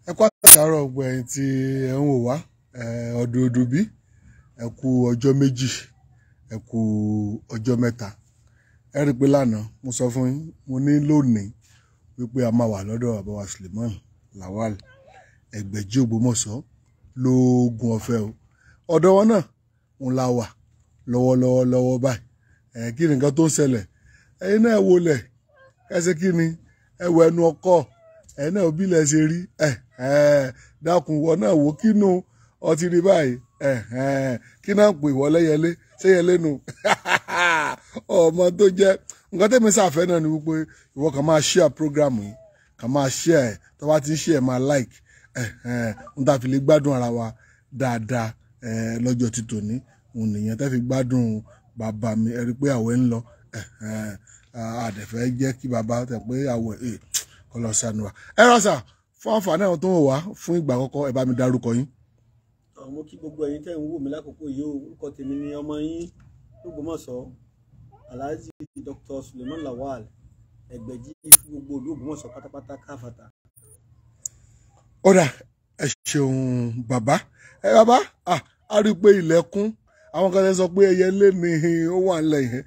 ẹ kú àtàárọ̀ gbogbo ẹ̀yin tí ẹ ń wò wá ọdọọdún bí ẹ kú ọjọ́ méjì ẹ kú ọjọ́ mẹ́ta ẹ rí pé lánàá mo sọ fún yín mo ní lónìí wípé a máa wà lọ́dọ̀ bàbá wa Sulaiman Egbeji Ogbomoso lóògùn ọ̀fẹ́ o ọ̀dọ̀ wọn náà ń la wà lọ́wọ́ báyìí kí ni nǹkan tó ń ṣẹlẹ̀ ẹ̀yin náà wọlé kẹsẹ̀ kí ni ẹ wọ ẹnu ọkọ̀ ẹ̀yin náà òbí lẹ̀ ṣe rí dákun wọ náà wò kínú ọtí rí báyìí kí náà pè wọlé yẹlé ṣé yẹlé nu ọmọ tó jẹ́ nǹkan tẹ́mi ṣàfẹ́ náà ni wípé ìwọ kàn máa share program yìí kàn máa share ẹ̀ tó bá ti ń share máa like n ta fi lè gbádùn ara wa dáadáa lọ́jọ́ ti tòní òun nìyẹn tẹ́ fi gbádùn bàbá mi ẹ rí pé àwẹ̀ ń lọ àdẹ̀fẹ́ jẹ́ kí bàbá tẹ̀ pé àwẹ̀ kọ́ lọ sànù wa ẹ rọ sà fún àǹfààní àwọn tó ń wò wá fún ìgbà àkọ́kọ́ ẹ bá mi dárúkọ yín. mo kí gbogbo ẹ̀yin tẹ́ ń wò mí lákòókò yìí orúkọ tèmi ni ọmọ yín Ògbómọ̀ṣọ́ Alhajii Dr. Sulaiman Egbeji fún gbogbo ìlú Ògbómọ̀ṣọ́ pátápátá káfàtà. Ọ̀dà ẹ ṣeun bàbá bàbá a rí i pé ilẹ̀kùn àwọn kan sọ pé ẹyẹlé ni ó wà ńlẹ̀ yẹn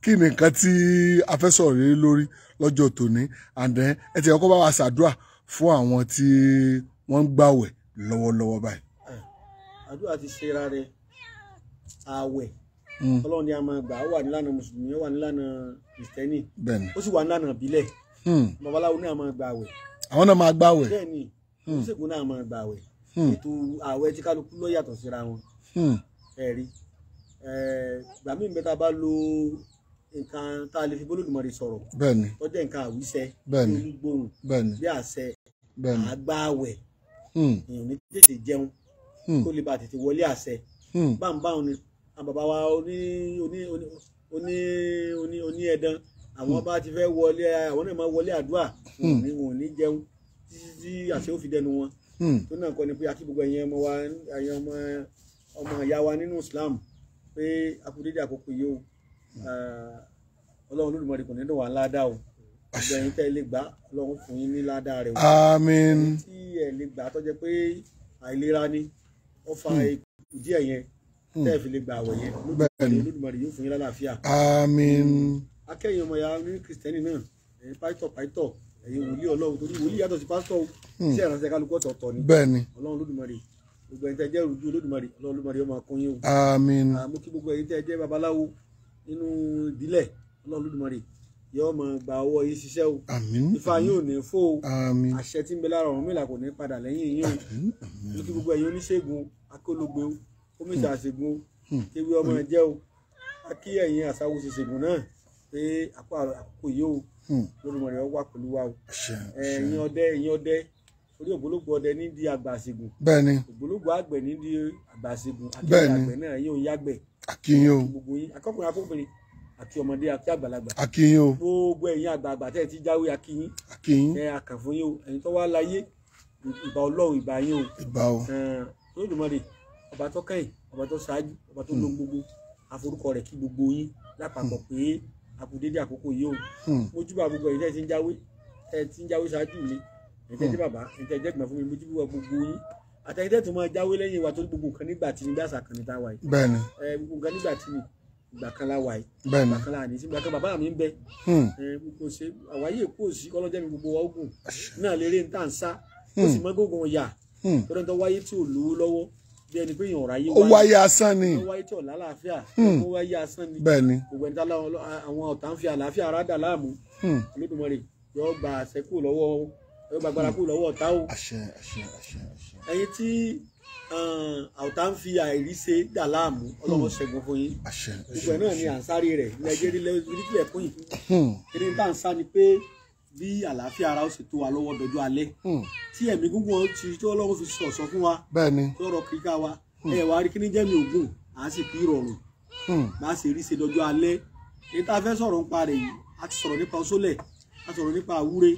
kí ni nǹkan tí a fẹ́ sọ̀rọ̀ lé lórí lọ́jọ́ tòní and then ẹ ti kọ́kọ́ bá wa ṣàdúrà fún àwọn tí wọ́n ń gbàwẹ̀ lọ́wọ́lọ́wọ́ báyìí. àdúrà ti ṣe ra rẹ ààwẹ̀ Ọlọ́run ni a máa gbà ó wà nílànà mùsùlùmí ó wà nílànà kìrìsìtẹ́nì ó sì wà nílànà ìbílẹ̀ babaláwo náà máa gbà àwẹ̀. àwọn náà máa gbà àwẹ̀. bẹ́ẹ̀ ni oníṣègùn náà máa gbà àwẹ̀ ètò àwẹ̀ tí kálukú ló yàtọ̀ síra wọn ẹ̀rí gbà mí bẹ́ẹ̀ tá a bá lo nǹkan tá a lè fi bólódùmarè sọ̀rọ̀ tó jẹ́ nǹkan àwíṣẹ́ bí olúgbòhùn bí àṣẹ àgbàwẹ̀ èèyàn ní tètè jẹun kó lè bá tètè wọlé àṣẹ báńbáwọn ni àwọn bàbá wa oní ẹ̀dán àwọn bá ti fẹ́ wọlé àwọn náà máa wọlé àdúrà wọn ò ní jẹun títí tí àṣẹ ó fi dẹnu wọn tó náà kọ́ ni pé akí gbogbo ẹ̀yin ọmọ wa ẹ̀yin ọmọ ìyá wa nínú Islam pé akúdédé àkókò yìí o Ọlọ́run Olódùmarè kò ní dùn wá ládàá o gbogbo ẹ̀yin tẹ́ ẹ lè gbà Ọlọ́run fún yín ní ládàá rẹ o àmín tí ẹ lè gbà tó jẹ́ pé àìlera ni ó fa ikú díẹ̀ yẹn tẹ́ ẹ fi lè gbà àwẹ̀ yẹn Olódùmarè yóò fún yín lálàáfíà àmín akẹ́yìn ọmọ ya ní kìrìsìtẹ́nì náà ẹ̀yin pásítọ̀ ẹ̀yin wòlíì Ọlọ́run torí wòlíì yàtọ̀ sí pásítọ̀ iṣẹ́ ìránṣẹ́ kálukú ọ̀tọ̀ọ̀tọ̀ ni Ọlọ́run Olódùmarè gbogbo ẹ̀yin tẹ́ jẹ́ ìrújú Olódùmarè Ọlọ́run Olódùmarè yóò máa kún yín o àmín mo kí gbogbo ẹ̀yin tẹ́ jẹ́ babaláwo nínú ìbílẹ̀ Ọlọ́run Olódùmarè yóò máa gba ọwọ́ yín ṣiṣẹ́ o Ifá yín ò ní fò o àṣẹ tí ń bẹ lára Ọ̀rúnmìlà kò ní padà lẹ́yìn yín o mo kí gbogbo ẹ̀yin oníṣègùn akólógbé o kómìtà àṣègùn ewé ọmọ ẹ̀jẹ̀ o akí ẹ̀yin àṣàwò ṣèṣègùn náà pé àkókò yìí o Olódùmarè wà pẹ̀lú wa o ẹ̀yin ọdẹ orí ògbólógbò ọdẹ ní di àgbà àṣègùn ògbólógbò àgbẹ̀ ní di àgbà àṣègùn akíyìn àgbẹ̀ náà yóò yàgbẹ̀ akíyìn o gbogbo yín akọkùnrin akọkùnrin àti ọmọdé àti àgbàlagbà akíyìn o gbogbo ẹ̀yin àgbààgbà tẹ́ ẹ ti jáwé akíyìn akàn fún yín o ẹ̀yin tó wá láyé ìbà Ọlọ́run ìbà yín o ìbà o Olódùmarè ọba tó kẹ́yìn ọba tó ṣáájú ọba tó lóhun gbogbo àforúkọ rẹ̀ kí gbogbo yín lápapọ̀ pé àkùdédé àkókò yìí o mojúbà gbogbo ẹ̀yin tẹ́ ti ń jáwé ṣáájú mi ẹ̀yin tẹ́ jẹ́ bàbá ẹ̀yin tẹ́ jẹ́ gbọ̀n fún mi mojúbà gbogbo yín àtẹ̀yin tẹ́ tó máa jáwé lẹ́yìn wa tó gbogbo nǹkan nígbà tí ní bí àṣà kan ní tá a wà yìí gbogbo nǹkan nígbà tí ìgbà kan la wà yìí ìgbà kan la ní sí ìgbà kan bàbá mi ń bẹ kò ṣe àwáyé èkó òsì kọ́lọ́jẹ́ mi gbogbo wa ogun náà lérè ń tà ń sá ó sì mọ́ gbogbo wọn yà tó dẹ́n tó wáyé tí ò lówó lọ́wọ́ bí ẹni pé èèyàn ọ̀rá yé ó wáyé asán ni ó wáyé tí ò lálàáfíà ó wáyé asán ni gbogbo ẹni tá àwọn ọ̀tá ń fi àlàáfíà ara dà láàmú Olódùmarè yóò gba àṣẹ kúrò lọ́wọ́ yóò gba agbára kúrò lọ́wọ́ ọ̀tá o ẹ̀yin tí ọ̀tá ń fi àìríṣe dà láàmú Ọlọ́run ṣẹ́gun fún yín gbogbo ẹ̀ náà ni à ń sáré rẹ̀ lẹ́jẹ̀rílẹ̀ fún yìí eré tá à ń sá ni pé bí àlàáfíà ara ó sì tó wa lọ́wọ́ dọjọ́ alẹ́ tí ẹ̀mí gúngún tí Ọlọ́run fi sọ̀sọ̀ fún wa tí ọ̀rọ̀ kíkà wa wá rí kíní jẹ́mi ògùn à á sì fi rọrùn bá a sì rí ṣe dọjọ́ alẹ́ èyí tá a fẹ́ sọ̀rọ̀ nípa rẹ̀ yìí a ti sọ̀rọ̀ nípa oṣólẹ̀ a sọ̀rọ̀ nípa àwúre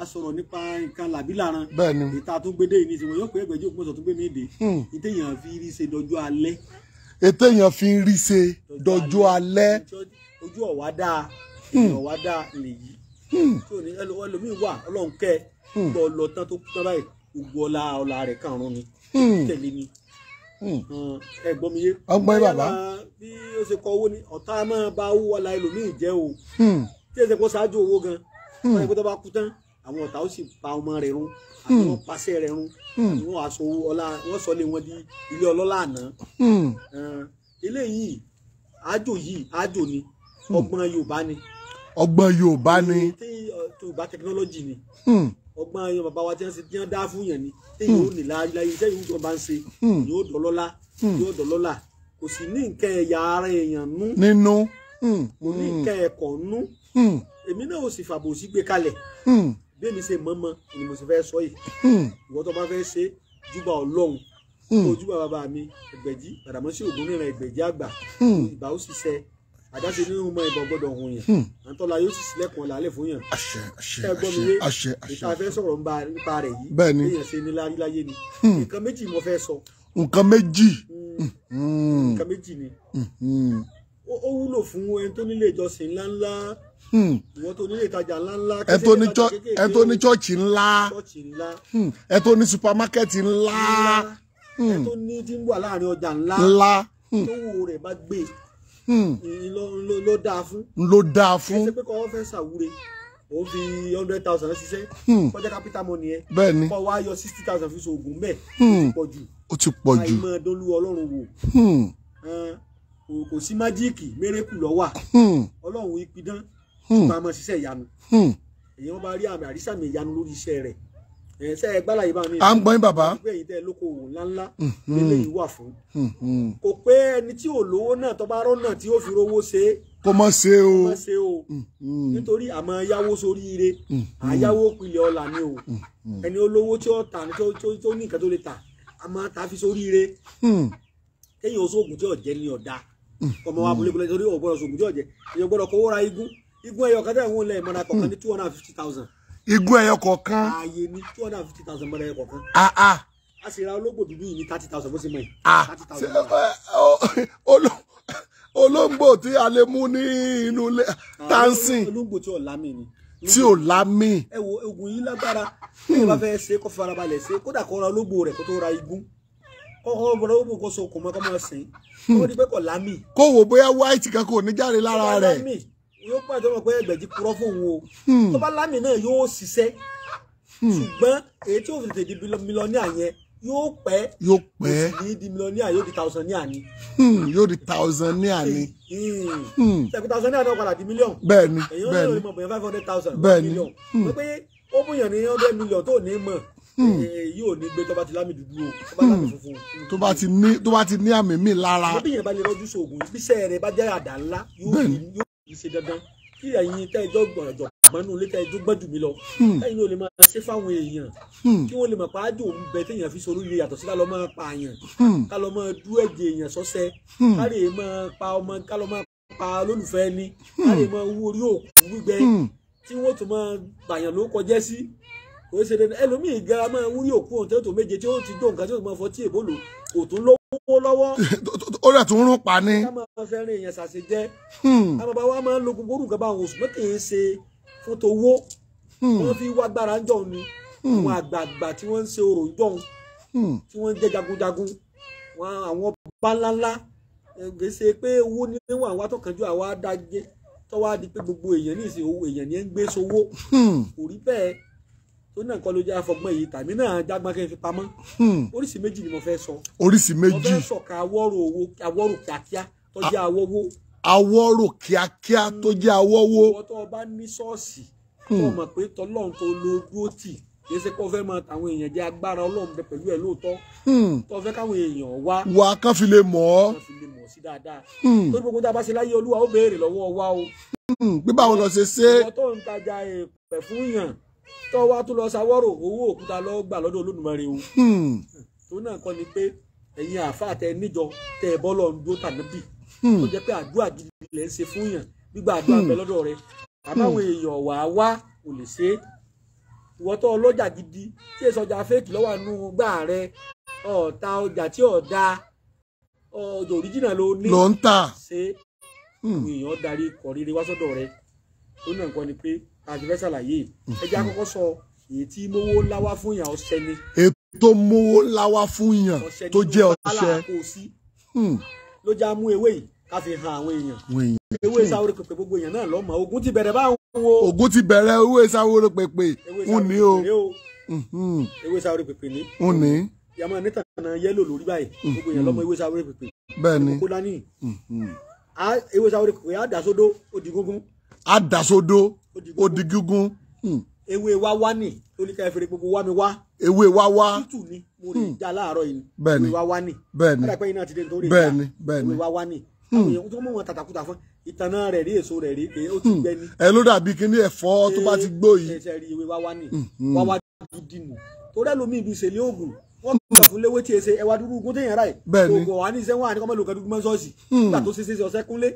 a sọ̀rọ̀ nípa nǹkan làbílàran èyí tá a tún gbédè yìí ní ìsìnkú yóò pé Egbeji Ogbomoso tó gbé mi dé ìtẹ̀yàn fi rí ṣe dọjọ́ alẹ́ ètèyàn fi rí ṣe dọjọ́ alẹ́ ojú ọ̀wá dáa lèyí tí ò ní ẹlòmíì wà Ọlọ́run kẹ́ gbọ́ lọ tán tó tán báyìí gbogbo ọlá rẹ̀ kàrún ni tẹ̀lé ni ẹ gbọ́ mi yé ọgbọ́n bàbá bí ó ṣe kọ owó ni ọ̀tá máa bá owó ọlá ẹlòmíì jẹ́ o tí èsè kó ṣáájú owó gan wọ́n yẹ kó tó bá kú tán àwọn ọ̀tá ó sì pa ọmọ rẹ̀ run àti wọ́n pàṣẹ rẹ̀ run àti wọ́n aṣọ ọlá wọ́n sọ lé wọn di ilé ọlọ́lá àná eléyìí àjò ni ọgbọ́n Yorùbá ni ọgbọ́n Yorùbá ni Yorùbá technology ni ọgbọ́n Yorùbá bàbá wa tí wọ́n dá fún yẹn ni téèyàn ò ní láyé iṣẹ́ yìí tó bá ń ṣe yóò dọ̀lọ́lá kò sì ní nǹkan ẹ̀yà ara èèyàn nínú kò ní nǹkan ẹ̀kọ́ nú èmi náà ò sì fàbò sí gbé kalẹ̀ bí èmi ṣe mọ́mọ́ ni mo sì fẹ́ sọ yìí ìwọ tó bá fẹ́ ṣe júbà Ọlọ́run ojúbà bàbá mi Egbeji Badamasi Ògúnníran Egbeji àgbà ìbà ó sì ṣe àdáṣe nínú ọmọ ìbọn gbọ́dọ̀ hùn yàn àtọ́lá yóò sì sílẹ̀kùn ọ̀làlẹ̀ fún yàn ẹ gbọ́ mi yé ìta fẹ́ sọ̀rọ̀ nípa rẹ̀ yìí èèyàn ṣe ní láyé ni nǹkan méjì mo fẹ́ sọ. nǹkan méjì ni ó wúlò fún ẹni tó nílé ìjọsìn ńláńlá ìwọ tó nílé ìtajà ńláńlá ẹ tó ní chọ́ọ̀chì ńlá ẹ tó ní supamákẹ́ẹ̀tì ńlá ẹ tó ní tí ń wà láàrin ọjà ńlá tó wò rẹ̀ bá gbé ló dáa fún. ẹ ṣe pé kọ́ ọ fẹ́ ṣàwúre òun fi 100,000 ṣiṣẹ́ kọjá capital money ẹ bẹ́ẹ̀ni kọ́ wá yọ 60,000 fi ṣoògùn bẹ́ẹ̀ ó ti pọ̀ jù àìmọ̀ dolú Ọlọ́run wò kò sí májíìkì mérékù lọ́wà Ọlọ́run ìpidán máa mọ̀ ṣiṣẹ́ ìyanu èyí wọ́n bá rí àmì àrísàmì ìyanu lórí iṣẹ́ rẹ̀ ṣe ẹ gbálà yìí bá mi. à ń gbọ́n bàbá. ìgbẹ́ yìí tẹ́ lókòwò ńláńlá eléyìí wà fún. kò pé ẹni tí ò lówó náà tó bá rọ́nà tí ó fi rówó ṣe é. kò mọ̀ ṣe o. kò mọ̀ ṣe o. nítorí àmọ́ yáwó sórí ire àyáwó pilẹ̀ ọ̀la ni o. ẹni olówó tí ó tà tó ní nǹkan tó lè tà àmọ́ ta fi sórí ire. kéèyàn oṣoògùn tí ò jẹ́ ní ọ̀dà. ọmọ wa bulebule torí ò gbọ́dọ̀ oṣoògùn tí ò jẹ́ èèyàn gbọ́dọ̀ kówó ra igun ẹyọ kan tẹ̀ wọ́n lẹ̀ mọ́ra kọ̀ọ̀kan ní 250,000. igun ẹyọ kọ̀ọ̀kan. ààyè ní 250,000 mọ́ra ẹyọ kọ̀ọ̀kan. a sì ra ológbò dúdú yìí ní 30,000 bó ṣe mọ̀ yìí. 30,000. olóńgbò tí a lè mú ní inú ilé tansin. olóńgbò tí ò lámì ni. tí ò lámì. ẹ wo oògùn yìí lágbára bí ẹ bá fẹ́ ṣe kó farabalẹ̀ ṣe kódà kó ra ológbò rẹ̀ kó tó ra igun kọ́kọ́ bọ̀dọ̀ ó kó so kò mọ́ kọ́ mọ́ sìn kó ní pé kò lámì. kó wò bóyá white kan kò ní jáde lára rẹ̀. yóò pàdé ọmọ pé Egbeji purọ́ fún òun o tó bá lámì náà yóò ṣiṣẹ́ ṣùgbọ́n èyí tí ó fi tètè di mílíọ̀nìà yẹn yóò pẹ́ ní di mílíọ̀nìà yóò di tàùsàníà ni. yóò di tàùsàníà ni. ṣèkú tàùsàníà náà padà di mílíọ̀nù. bẹ́ẹ̀ni èyí ó lè mọ̀ bóyá 500,000 bẹ́ẹ̀ni mílíọ̀nù wọ́n pé ó bóyá ní 100 mílíọ̀nù tó ní mọ̀ yóò ní gbé tó bá ti lámì dúdú o tó bá lámì funfun. tó bá ti ní àmì mi lára. bí yẹn bá lè rọ́jú sóògùn ìbísẹ̀ rẹ̀ bá jẹ́ àdá ńlá yóò ṣe dandan kí ẹ̀yin tẹ́jọ́ gbọ̀njọ̀ gbọ́nú ilé tẹ́jọ́ gbọ́dù mí lọ ẹ̀yin ò lè máa ṣe fáwọn èèyàn kí wọ́n lè máa pa ájò ń bẹ téèyàn fi sọ̀rọ̀ ilé yàtọ̀ sí ká lọ máa pa àyàn ká lọ máa dú ẹ̀jẹ̀ èèyàn sọ́sẹ́ ká lè máa pa ọmọ ká lọ máa pa olólùfẹ́ ni ká lè máa wú orí òkú gbígbẹ tí wọ́n tún máa gbàyàn ló kọjẹ́ sí kò ṣe dandan ẹlòmíì gara máa wúrí òkú ọ̀hún tẹ́tò méje tí ó ti dó nǹkan tí ó máa fọ tí èbó lò kò tún lówó lọ́wọ́. ó rẹ̀ tún rún pa ni. ká máa fẹ́ rin èèyàn ṣàṣe jẹ́ àwọn bàbá wa máa ń lo gbogbo orúkọ bá àwọn oṣù mọ́ kì í ṣe fún towó wọ́n fi wá gbára ń jọ̀hún ni àwọn àgbààgbà tí wọ́n ń ṣe orò ń jọ̀hún tí wọ́n ń jẹ́ jagunjagun àwọn bá ńláńlá gbèsè pé owó níwọ̀n àwọn atọ́kànjú àwa dájé tọ́wọ́ á di pé gbogbo èèyàn ní ìsìn owó èèyàn ní ń gbé sówó kò rí bẹ́ẹ̀ tó náà kọ́ ló jẹ́ afọgbọ́n yìí tàbí náà jágbọ́n kí n fi pamọ́ oríṣìí méjì ni mo fẹ́ sọ. oríṣìí méjì. mo fẹ́ sọ̀ka awọ́rò kíákíá tó jẹ́ awọ́wó. awọ́rò kíákíá tó jẹ́ awọ́wó. ìwọ tó o bá ní ṣọ́ọ̀ṣì tó o mọ̀ pé tọ́lọ́run tó lo dúró tì kìí ṣe kó fẹ́ mọ àwọn èèyàn jẹ́ agbára Ọlọ́run bẹ pẹ̀lú ẹ̀ lóòótọ́ tó fẹ́ káwọn èèyàn wá kán fi lè mọ̀ ọ́. kán fi lè mọ̀ sí dáadáa tó gbogbo tá a bá ṣe láyé Olúwa ó béèrè lọ́wọ́ wa o. bí báwo lọ ṣe ṣe. ìwọ tó ń tajà èèpẹ̀ fún yàn tó wá tó lọ ṣàwọ́rò owó òkúta lọ gbà lọ́dọ̀ Olódùmarè o tó náà kọ́ ni pé ẹ̀yin àáfàá tẹ níjọ tẹ ẹ bọ́lọ̀ ń dó tànàbì tó jẹ́ pé àdúrà gidi lẹ̀ ń ṣe fún yàn gbígbà àdúrà bẹ lọ́dọ̀ rẹ àbáwọn èèyàn wá kò lè ṣe é ìwọ tó ọlọ́jà gidi tí èso ọjà fẹ́ẹ̀kì lọ́wọ́ àánú gbà rẹ ọ̀ta ọjà tí ọ̀dà ọjà òríjìnà ló ní ló ń tà ṣe àwọn èèyàn darí kọ̀ rere wá sọ́dọ̀ rẹ tó náà kọ́ ni pé àti fẹ́ ṣàlàyé ẹjẹ́ àkọ́kọ́ sọ èyí tí mowó ńlá wá fún ìyàwó sẹ́ni. èyí tó mówó ńlá wá fún yàn tó jẹ́ ọṣẹ ló já mú ewé yìí ká fi hàn àwọn èèyàn ewé sáwórí pèpè gbogbo èèyàn náà lọ́mọ ogun ti bẹ̀rẹ̀ báwọn o ogun ti bẹ̀rẹ̀ ewé sáwórí pèpè ń ní o ewé sáwórí pèpè ní ń ní yàmọ níta náà yẹ́lò lórí báyìí gbogbo èèyàn lọ́mọ ewé sáwórí pèpè bẹ́ẹ̀ ni kó dání ewé sáwórí pèpè á dà sódó ó di gúngún á dà sódó ó di gúngún ewé wá wá nì lórí ká fèrè gbogbo wá mi wá ewé wá wá tútù ni mo rí já láàárọ̀ yìí ewé wá wá nì bẹ́ẹ̀ni àdàpẹ́ iná ti dé nítorí bẹ́ẹ̀ni ewé wá wá nì àwọn èèyàn tó mọ̀ wọn tàtàkùtà fún ìtànà rẹ̀ rí èso rẹ̀ rí èyí ó ti gbẹ ní. ẹ ló dàbí kíní ẹ̀fọ́ tó bá ti gbó yìí. ẹsẹ̀ rí ewé wá wá nì wá wá gidi nù torí ẹlòmíì ibi ìṣèlú oògùn wọn gbà fún léwé tí ese ẹwà dúdú ogun téèyàn rà ẹ oògùn wà ní iṣẹ́ wọn àníkọ́ mẹ́lòó kan dúdú mọ́ṣọ́ọ̀ṣì nígbà tó ṣeéṣe ọ̀sẹ̀ kúnlé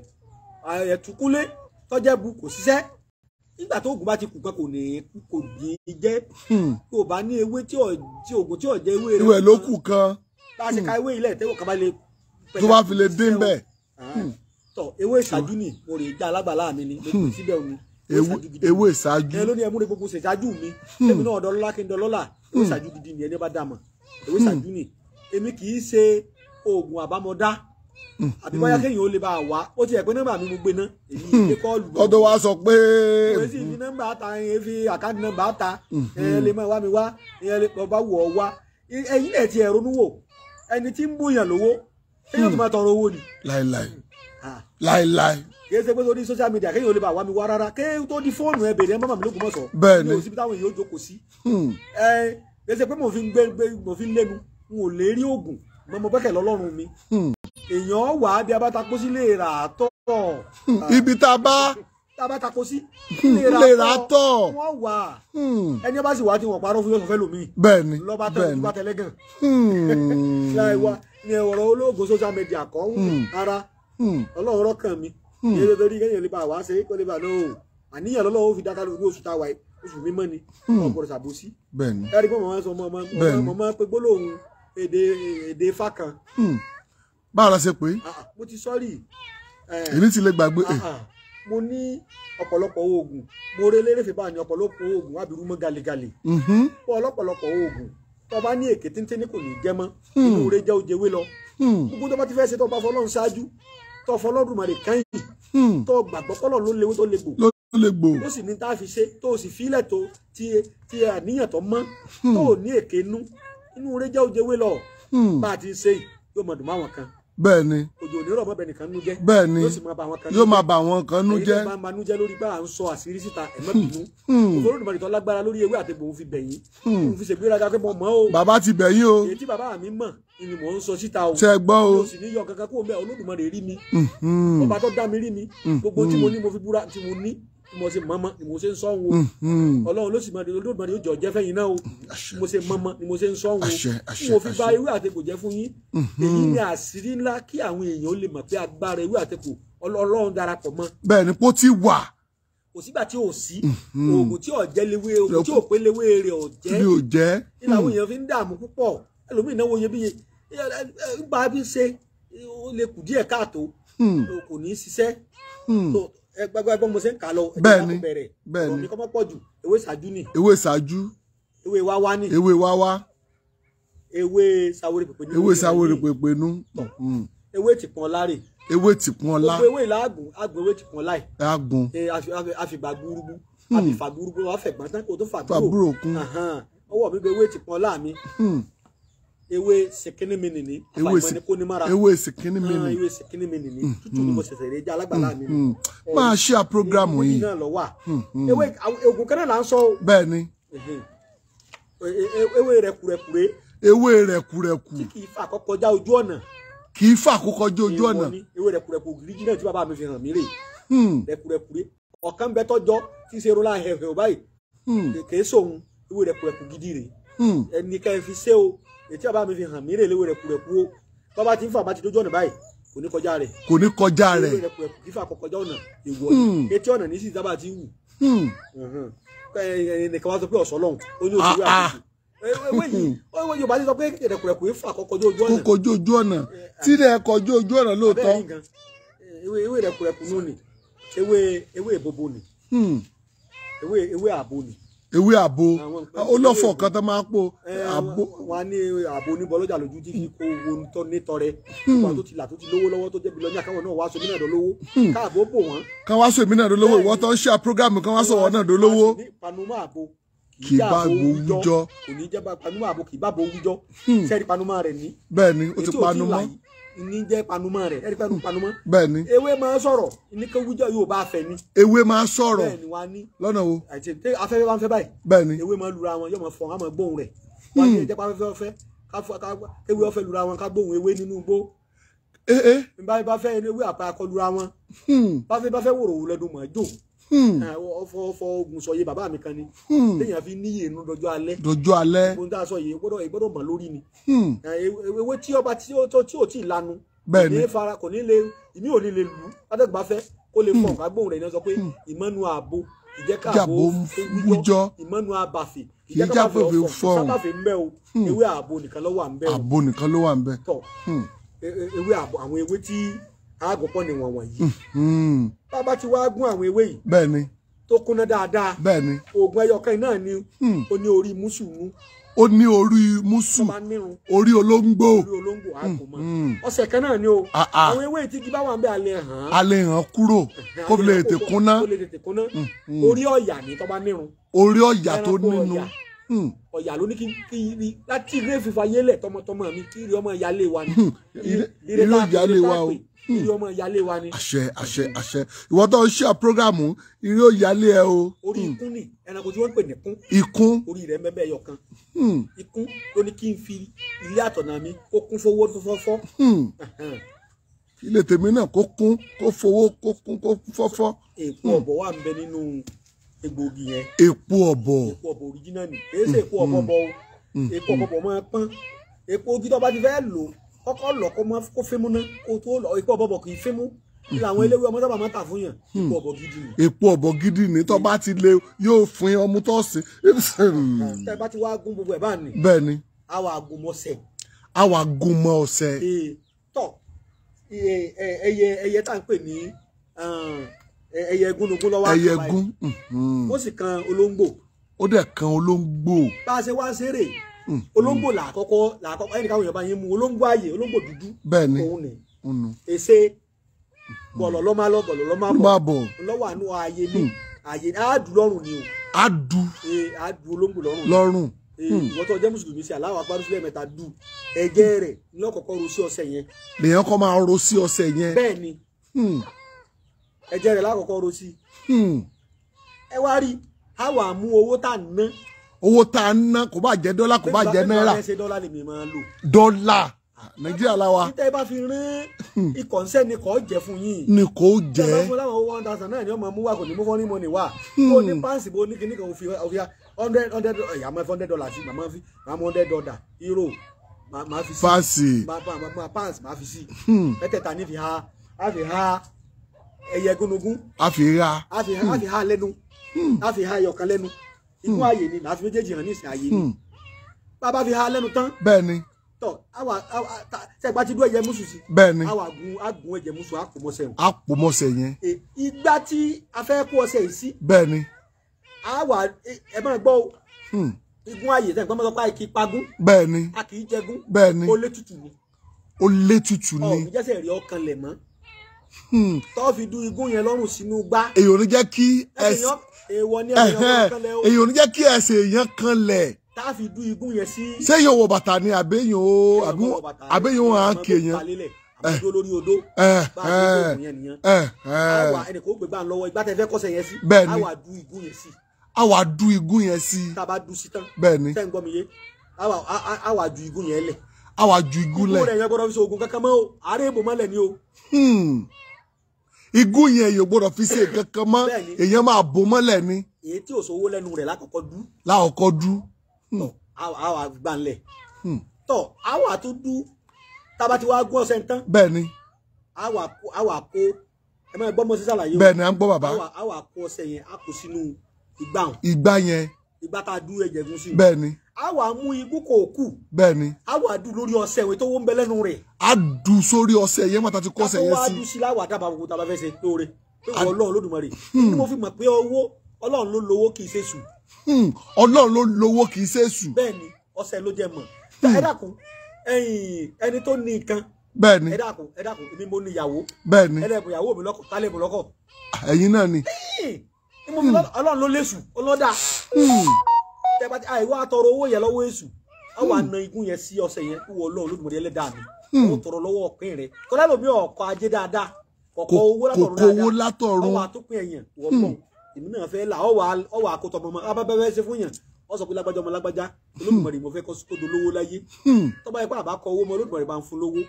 ẹ̀túkúnlé tọ́jẹ́ bu kò ṣiṣẹ́ nígbà tó oògùn bá ti kù kan kò ní jẹ́ tó bá ní ewé tí oògùn tí ò jẹ́ ewé rẹ̀ ìwẹ̀ ló kù kan bá a ṣe ka ewé ilẹ̀ tẹ́wọ̀ kan bá lè tó bá fi lè dín bẹ́ẹ̀. tọ ewé ìṣáájú ni mo rè já alágbàlá mi ni lójú síbẹ̀ òní ewé ìṣáájú ẹ ló ní ẹmúre gbogbo ṣèṣáájú mi èmi náà ọ̀dọ́ lọ́lá kí n dọ́lọ́là ewé ìṣáájú gidi ni ẹni bá dà mọ̀ ewé ìṣáájú ni èmi kì í ṣe oògùn àbámọ̀dá àbí bóyá kéèyàn ó lè bá a wá ó ti ẹ̀ pé nọ́mbà mi mo gbé ná èmi ìgbé kọ́ọ̀lù lọ. ọdọ wa sọ pé. ìwé sì fi nọ́mbà ta ẹ fi àkáǹtì nọ́mbà ta ẹ lè máa wá mi wá ẹ lè bá wù ọ wá ẹ̀yin ẹ̀ ti ẹ̀ ronú wò ẹni tí ń bóyàn lówó kéèyàn tó máa tọrọ owó ni. láìláì láìláì. kì í ṣe pé torí social media kéèyàn ó lè bá wá mi wá rárá kéèyàn tó di fóònù ẹ bèrè ẹ mọ́mọ́ mi lókun mọ́sọ̀. bẹ́ẹ̀ ni mi ò síbi táwọn èèyàn ó jókòó sí. kì í ṣe pé mo fi ń lẹ́nu n ò lè rí oògùn mo gbẹ́kẹ̀ lọ́lọ́run mi. èèyàn wà á bí a bá takó sí lè rà á tọ̀. ibi tá a bá takó sí lè rà á tọ̀. wọ́n wà ẹni bá sì wá tí wọ́n parọ́ fún yóò sọ fẹ́ lómi. bẹ́ẹ̀ni lọ́ba tẹ́lẹ́gàn. láì wá ní ọ̀rọ̀ olóògùn social media kọ́ ara ọlọ́run rọ́kàn mi yéé torí kéèyàn lè bá wá ṣe kó lè bá lóò àníyàn lọ́lọ́wọ́ fi dáká lórí oṣù táwa oṣù mímọ́ ni ọ̀pọ̀ ṣàbòsí. bẹ́ẹ̀ni ẹ̀rí pé màmá sọ mọ́ máa pe gbólóhùn èdè ifá kan. báwo la ṣe pé. mo ti sọ́rí. èmi ti lè gbàgbé. mo ní ọ̀pọ̀lọpọ̀ oògùn mo ré lérèfé bá ní ọ̀pọ̀lọpọ̀ oògùn abirú mọ́ galegale. fún ọ̀pọ̀lọpọ̀ oògùn tó bá ní èké téńté ní kò ní jẹ́ mọ́ inú rẹ̀ jẹ́ òjèwé lọ. gbogbo tó bá ti fẹ́ ṣe tó bá fọlọ́run ṣáájú tó fọlọ́run mọ̀rẹ̀ kẹ́yìn tó gbàgbọ́ pọ́lọ̀ ló léwé tó légbò ó sì ní tá a fi ṣe tó sì fílẹ̀ tó ti àníyàn tó mọ́ tó ní èké inú rẹ̀ jẹ́ òjèwé lọ bá a ti ṣe yóò mọ̀ dùn mọ́ àwọn kan. bẹ́ẹ̀ni òjò onírọ̀ mọ́ bẹ̀nìkan nú jẹ́. bẹ́ẹ̀ni yóò máa bá àwọn kan nú jẹ́. èyí tó bá ń banú jẹ́ lórí bá à ń sọ àṣírí síta ẹ̀mọ́ bínú. òfurufú olùmọ̀rì tó lágbára lórí ewé àtẹ̀gbò òun fi bẹ̀yìn. òun fi ṣègbéraga pé mo mọ̀ o. bàbá ti bẹ̀yìn o. èyí tí bàbá mi mọ̀ ni mò ń sọ síta o. ṣe gbọ́ o. mi ò sì ní yọ kankan kó o mẹ́ Olódùmarè rí mi. ọba tó dá mi rí mi. gbogbo tí mo ní mo fi búra tí mo ní mo ṣe mọ́mọ́ ni mo ṣe ń sọ wo Ọlọ́run ló sì máa di Olódùmarè yóò jọ jẹ́ fẹ́yìn náà o mo ṣe mọ́mọ́ ni mo ṣe ń sọ wo mo fi ba ewé àtẹ̀kò jẹ́ fún yín èyí ni àṣírí ńlá kí àwọn èèyàn lè mọ̀ pé agbára ewé àtẹ̀kò Ọlọ́run darapọ̀ mọ́. bẹ́ẹ̀ ni kó ti wà. kò sígbà tí ò sí oògùn tí ò jẹ́ léwé oògùn tí ò pé léwé rẹ̀ ò jẹ́ nígbà àwọn èèyàn fi ń dààmú púpọ̀ ẹlòmíì náwó iyebíye nígbà bí ṣe ó lè kù díẹ̀ káàtó kò ní í ṣiṣẹ́ gbàgbọ́ mo ṣe ń kà lọ bẹ́ẹ̀ni ọ̀rọ̀ mi kọ́ mọ́ pọ̀ jù ewé ìṣáájú ni ewé ìṣáájú ewé wáwá ni ewé wáwá ewé sáwórí pèpè ní ewé sáwórí pèpè nú ewé tìpọ́n láre ewé tìpọ́n lá gbogbo ewé ìlàgùn àgùn ewé tìpọ́n láì àgùn àfìgbà gbúrúgbú àfìfà gbúrúgbú wà fẹ̀gbọ́n tán kò tó fàbúrò kún ọwọ́ mi bẹ ewé tìpọ́n láàmì ewé sèkínnímìnì ní àfàìmọ́ ní kó ní mára ewé sèkínnímìnì ewé sèkínnímìnì ní tútù ní mo ṣẹ̀ṣẹ̀ rẹ̀ jẹ́ alágbàlá mi ni máa ṣe à program yìí náà lọ wà ewé oògùn kan náà là ń sọ o bẹ́ẹ̀ ni ewé rẹ̀kùrẹ̀kùrẹ́ ewé rẹ̀kùrẹ̀kù tí kì í fà kọjá ojú ọ̀nà kì í fà kọjá ojú ọ̀nà ewé rẹ̀kùrẹ̀kù gírígí náà tí bàbá mi fi hàn mí rè rẹ̀kùrẹ̀kùrẹ́ ọ̀kan bẹ tọ́jọ́ tí ṣe rola hẹ̀hẹ̀ báyìí kèé sóhun ewé rẹ̀kùrẹ̀kù gidi rè ẹnì kan fi ṣe o ètí bàbá mi fi hàn mí rè léwé rẹ̀kùrẹ̀kù o bàbá ti ń fà bá ti dójú ọ̀nà báyìí kò ní kọjá rẹ̀ ewé rẹ̀kùrẹ̀kù kì í fà kọjá ọ̀nà èèwọ̀ etí ọ̀nà ní sì dábàá ti wù nìkan wá sọ pé ọ̀sọ́ lọ́hùn ó ní òṣèré àkókò ewé yìí Yorùbá ti sọ pé rẹ̀kùrẹ̀kù yìí fà kọjá ojú ọ̀nà kọjá ojú ọ̀nà tí rẹ̀ kọjá ojú ọ̀nà lóòótọ́ ewé rẹ̀kùrẹ̀kù nù ni ewé ìbobo ni ewé àbò ni ewé àbo olófò kan tó máa po àbo wọ́n ní àbo ní bọ́lọ́jà lójú tí fi kó owó tó ní tọrẹ wọ́n tó ti là tó ti lówó lọ́wọ́ tó jẹ́ bílíọ̀nù káwọn náà wá so mínà dolówó káàbó bò wọ́n kan wá so mínà dolówó ìwọ tó ń ṣe program kan wá so wọ́n náà dolówó panumọ́ àbo kì bá bo wújọ kò ní jẹ́ panumọ́ àbo kì bá bo wújọ sẹ́ẹ̀rì panumọ́ rẹ̀ ní bẹ́ẹ̀ ni ó ti panumọ́ ní jẹ́ panumọ́ rẹ̀ ẹ̀rí pẹ̀lú panumọ́ bẹ́ẹ̀ ni ewé máa sọ̀rọ̀ ní kí wújọ yóò bá fẹ́ ni ewé máa sọ̀rọ̀ bẹ́ẹ̀ ni wá ní lọ́nà wo àti afẹ́fẹ́ bá ń fẹ́ báyìí bẹ́ẹ̀ ni ewé máa lura wọn yóò máa fọ̀ wọn máa gbóhùn rẹ̀ wọ́n ní ẹjẹ́ pàfẹ́fẹ́ ọ̀fẹ́ ewé ọ̀fẹ́ lura wọn ká gbóhùn ewé nínú igbó bá fẹ́ ewé àpá akọlura wọn bá fẹ́ wòrò wò lẹ́dùn mọ́ jò ọfọ ogun sọ yé bàbá mi kan ni téèyàn fi níyè inú dọjọ́ alẹ́ ohun tá a sọ yìí gbọ́dọ̀ mọ̀ lórí ni ewé tí ọba tí ò tí ì lanu kò ní lè ìmí ò ní lè lù ládẹ́gbà fẹ́ kó lè fọ̀ ká gbóhùn rẹ̀ ní sọ pé ìmọ́nu ààbò ìjẹ́kàbò wújọ ìmọ́nu àbàfẹ́ ìjẹ́kàbò sábàfẹ́ ń bẹ o ewé ààbò nìkan ló wà ń bẹ o ààbò nìkan ló wà ń bẹ tọ ewé ààbò àwọn ewé tí àgọ́pọ̀ ni wọ̀n wọ̀nyí bàbá ti wá gún àwọn ewé yìí bẹ́ẹ̀ ni tó kúnná dáadáa bẹ́ẹ̀ ni oògùn ẹyọkan náà ni ó ní orí mùsùlùmí ó ní orí mùsù orí olóńgbò àgùnmọ ọ̀sẹ̀ kan náà ni o àwọn ewé tí kí bá wà ń bẹ alẹ́ hàn kúrò kó lè tètè kúnná orí ọ̀yà ni tó bá nírun orí ọ̀yà tó nínú ọ̀yà ló ní kí rí láti ilé fífa yélẹ̀ tọmọtọmọ mi kí rí ọmọ ìyálé wa ni ilé ìyálé wa o kí rí ọmọ ìyálé wa ni. àṣẹ ìwọ tó ń ṣe programu ilé ìyálé ẹ o. orí ikún ni ẹranko tí wọ́n ń pè ní ikún orí rẹ̀ mẹ́bẹ́ ẹyọ kan ikún ló ní kí n fi ilé àtọ̀nà mi kó kún fowó fọ́fọ́. ilé tèmi náà kó kún kó fowó kó kún kó fọ́fọ́. èpo ọ̀bọ̀ wà ń bẹ nínú egbògi yẹn. èpo ọ̀bọ̀ original ni èyí ṣe èpo ọ̀bọ̀ bọ̀ o èpo ọ̀bọ̀ máa pọ́n èpo ogi tó bá ti fẹ́ lò kọ́kọ́ lọ kó fímú ná kó tó lọ èpo ọ̀bọ̀ kì í fímú ní àwọn eléwé ọmọ sábà máa tà fún yàn èpo ọ̀bọ̀ gidi ni. èpo ọ̀bọ̀ gidi ni tó bá ti lè yóò fún ọmú tó sìn. tẹ bá ti wá gún gbogbo ẹ̀ bá ní. bẹ́ẹ̀ ni. àwa àgùnmọ̀sẹ̀. àwa àgùnmọ̀ ọ̀sẹ̀. tọ ẹyẹ tá à ń pè ní ẹyẹ gúnugún lọ́wọ́ ẹyẹ gún ó sì kan olóńgbò ó dẹ̀ kan olóńgbò bá a ṣe wá ṣeré olóńgbò làkọ́kọ́ ẹnì káwọn èèyàn bá yín mú olóńgbò ààyè olóńgbò dúdú bẹ́ẹ̀ ni òun ni èsè bọ̀lọ̀ lọ́ máa lọ bọ̀lọ̀ lọ́ máa bọ̀ lọ́wọ́ àánú ààyè ni ààyè àádùn lọ́rùn ni o àádùn olóńgbò lọ́rùn ìwọ́n tó jẹ́ mùsùlùmí sí aláwọ̀ apárú sílẹ̀ mẹ́ta dù ẹ̀jẹ̀ rẹ̀ ní ọ̀kọ̀ọ̀kọ̀ ro sí ọṣẹ yẹn lèèyàn kọ́ máa ro sí ọṣẹ yẹn bẹ́ẹ̀ ni ẹ̀jẹ̀ rẹ̀ lákọ̀ọ́kọ́ ro sí ẹ wá rí a wà mú owó tá ń ná owó tá ń ná kò bá jẹ́ dọ́là kò bá jẹ́ náírà dọ́là lèmi máa lò dọ́là nàìjíríà láwa títẹ́ bá fi rán ìkọ̀nsẹ́ ni kò jẹ́ fún yín ni kò jẹ́ tẹ́ bá fún láwọn owó 1000 náà ni ọmọ mú wá kò ní mú fọ́nrí mọ́ni wá kó ní páǹsì bó ní kíní kan ò fi $100 ẹ̀yà máa fi $100 sí màmá fi $100 euro máa fi sí páǹsì páǹsì máa fi sí mẹ́tẹ̀ẹ̀ta ní fi ha ẹyẹ gúnugún a fi ha lẹ́nu a fi ha ẹyọkan lẹ́nu ikú ààyè ni láti méjèèjì hàn ní ìsìn ààyè ni bàbá fi ha lẹ́nu tán bẹ́ẹ̀ ni tọ́ sẹ́gbà ti dú ẹ̀jẹ̀ mùsù sí bẹ́ẹ̀ ni àgùn ẹ̀jẹ̀ mùsù àpòmọ́sẹ̀ yẹn ìgbà tí a fẹ́ kó ọṣẹ yìí sí bẹ́ẹ̀ ni ẹ máa gbọ́ igun ààyè tẹ̀ gbọ́n pa kì í pagún bẹ́ẹ̀ ni a kì í jẹgún bẹ́ẹ̀ ni ó lé tutù ni ìjẹsẹ̀ rí ọkàn lẹ̀ mọ́ tó fi du igun yẹn lọ́rùn sínú gbá èyí ò ní jẹ́ kí ẹsẹ̀ èèyàn kanlẹ̀ tá a fi du igun yẹn sí. ṣé yóò wọ bàtà ni àbẹ́yìn ó hàn kéèyàn àbújá lórí odó bá a ti gbé yẹn nìyẹn àwa ẹnì kò gbégbá lọ́wọ́ ìgbà tẹ́ fẹ́ kọ́sẹ̀ yẹn sí àwa du igun yẹn sí. àwa du igun yẹn sí. tá a bá du sí tán bẹ́ẹ̀ ni tẹ́ ń gbọ́ mi yé àwa ju igun yẹn lẹ̀. àwa ju igun lẹ̀. igun rẹ̀ yẹn gbọ́dọ̀ fi ṣe oògùn kankan mọ́ o àárẹ̀ ìbò mọ́lẹ̀ ni o. igun yẹn yóò gbọ́dọ̀ fi ṣe kankan mọ́ èèyàn máa bò mọ́lẹ̀ ni. èyí tí ò sówó lẹ́nu rẹ̀ lákọ̀ọ́kọ́ dú. àwa gbà ńlẹ̀ tọ́ àwa tó dú tába ti wá gún ọṣẹ tán. bẹ́ẹ̀ ni. àwa kó ẹ máa gbọ́ mọ́ sí sàlàyé o. bẹ́ẹ̀ ni à ń gbọ́ bàbá. àwa kó ọṣẹ yẹn a kó sínú igbá hàn. igbá yẹn. igbá tá a dú ẹ̀jẹ̀ gún sí. bẹ́ẹ̀ ni. àwa mú igbó kò kù. bẹ́ẹ̀ ni. àwa dú lórí ọṣẹ ìwé tó wó ń bẹ lẹ́nu rẹ̀. a dú sórí ọṣẹ yẹn mọ́ta ti kọ́ ọṣẹ yẹn sí. ká tó wá dú sí láwà dábàá gbogbo tàbá fẹ́ ṣe lóore pé Ọlọ́run Olódùmarè ni mo fi mọ̀ pé owó Ọlọ́run ló lówó kì í ṣe sùn Ọlọ́run ló lówó kì í ṣe èṣù. Bẹ́ẹ̀ni ọ̀sẹ̀ ló jẹ mọ̀. Ẹ dákun ẹni tó ní nǹkan. Bẹ́ẹ̀ni. Ẹ dákun èmi mo ní ìyàwó. Bẹ́ẹ̀ni. Ẹlẹ́bùn ìyàwó mi lọ́kọ̀ tálẹ̀ mi lọ́kọ̀. Ẹ̀yin náà ni. Ọlọ́run ló léṣù ọlọ́dà. Tẹ́bàtí àìwá tọrọ owó yẹn lọ́wọ́ èṣù. Àwọn àna igun yẹn sí ọ̀sẹ̀ yẹn kú Ọlọ́run Olódùmarè ẹlẹ́dàá mi. Ó tọrọ lọ́wọ́ ọ̀pìn rẹ̀. Kọ́lá lómi ọkọ̀ ajé dáadáa. Kọ̀kọ́ owó látọ̀run. Ọwọ́ àtúpin ẹ̀yàn wọ́pọ̀. Èmi náà fẹ́ là ọwọ́ àkótọ́ ọmọ abábẹ́fẹ́ ṣe fún yàn. Ó sọ pé lágbájá ọmọ lágbájá Olódùmarè mo fẹ́ kó dolówó láyé. Tó bá yẹ pé àbá kọ owó mọ Olódùmarè bá ń fún lówó.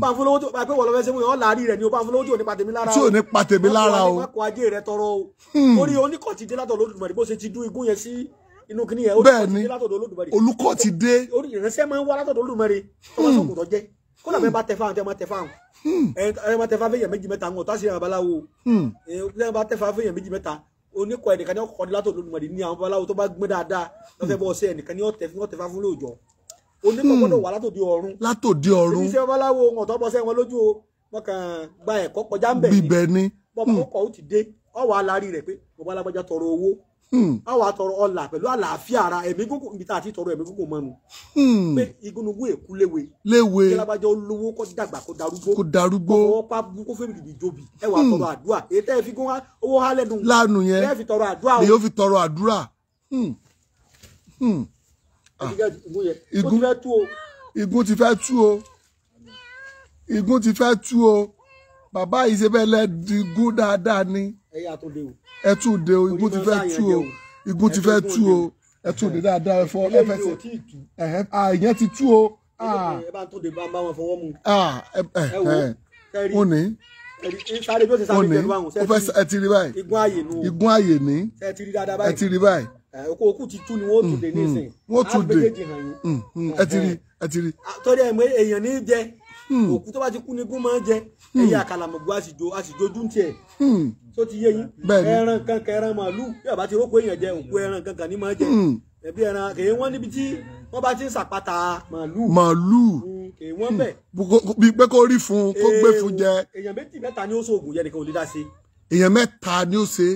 Bá ń fún lówó tó bá pé wọ́n lọ fẹ́ ṣe fún yàn ọ́ láàárín rẹ̀ ni ó bá ń fún lówó tí ò ní pa tèmi lára o. Tí ò ní pa tèmi lára o. Wọ́n kọ ajé rẹ̀ tọrọ o. Orí oníkọ̀ ti dé látọ̀ Olódùmarè bó ṣe ti dún igun yẹn sí inú kíní yẹn. Bẹ́ẹ̀ni olùkọ́ ti dé. Orí ìrẹsẹ̀ máa ń wá látọ̀ Olódùmarè tó bá sọ kò tọ́ jẹ́. Kó làbẹ́ bá tẹ fáwọn tẹ máa tẹ fáwọn. Ẹ máa tẹ fáwọn fẹ́yàn méjì mẹ́ta ń wọ̀ tá sí babaláwo. Ẹ bá tẹ fáwọn fẹ́yàn méjì mẹ́ta. Oníkọ̀ ẹnìkan ní ọkọ̀ látọ̀ Olódùmarè ní àwọn babaláwo tó bá gbé dáadáa lọ́fẹ́ bọ́ ọ̀sẹ̀ ẹnìkan ní ọ̀tẹ̀ fún lóòjọ́. Oníkọ̀ gbọ́dọ̀ wà látòdì ọ̀run. Látòdì ọ̀run. Iṣẹ́ babaláwo ọ̀tọ̀ bọ́ sẹ́ wọn lójú o wọ́n kàn gba ẹ̀kọ́ kọjá ń bẹ̀ ní. Bíbẹ̀ ni. Bọ́ọ̀mù ọkọ̀ ó ti dé ọwọ́ alárí rẹ̀ pé bàbá alágbájá tọrọ owó. Ọwọ́ àtọrọ ọlà pẹ̀lú àlàáfíà ara ẹ̀mí gúngùn ibi tá a ti tọrọ ẹ̀mí gúngùn mọ́nu. Pé igúnnugún èkú léwe. Léwe. Kí alágbájá olówó kó dàgbà kó darúgbó. Kó darúgbó. Kó pa kó fẹ́ bìbì jóbi. Ẹ wà tọrọ àdúrà. Èyí tẹ́ ẹ fi gún owó hálẹ̀ nù. Lánù yẹn. Ẹ fi tọrọ àdúrà o. Ni yóò fi tọrọ àdúrà. Igun ti fẹ́ tú o. Igun ti fẹ́ tú o. Bàbá yìí ṣe bẹ́ẹ̀ lẹ́ẹ̀dígún dáadáa ni. Ẹ tún de o. Igun ti fẹ́ tú o. Igun ti fẹ́ tú o. Ẹ tún de dáadáa ẹ fọ ẹfẹsẹ. Ìyẹn ti tú o. Ẹ bá tó de bá wọn fọwọ́ mu. Ó ní. Ó ní. Ó fẹ́ ẹ ti rí báyìí. Igun ààyè nu. Igun ààyè ní. Ẹ ti rí dáadáa báyìí. Ẹ ti rí báyìí. Okú ti tú ni wọ́n tún dé ní ìsìn. Wọ́n tún dé. Ẹ ti rí. Ẹ ti rí. Torí ẹ̀mọ́ èèyàn ní jẹ. Òkú tó bá ti kú ni igun máa ń jẹ. Ẹyẹ àkàlàmọ̀gbò àsìjójú ń tiẹ̀. Tó ti yé yín. Ẹran kankan ẹran màálù bí àbá ti rókò èèyàn jẹ òkú ẹran kankan ní máa jẹ. Ẹbí ẹran kèé wọ́n níbi tí wọ́n bá ti ń sàpàtà màálù. Màálù. Kèé wọ́n bẹ̀. Bí pé kó rí fún kó gbé fún jẹ. Èèyàn méjì mẹ́ta ni ó sóògùn yẹn nìkan ò lè dá sí. Èèyàn mẹ́ta ni ó ṣe.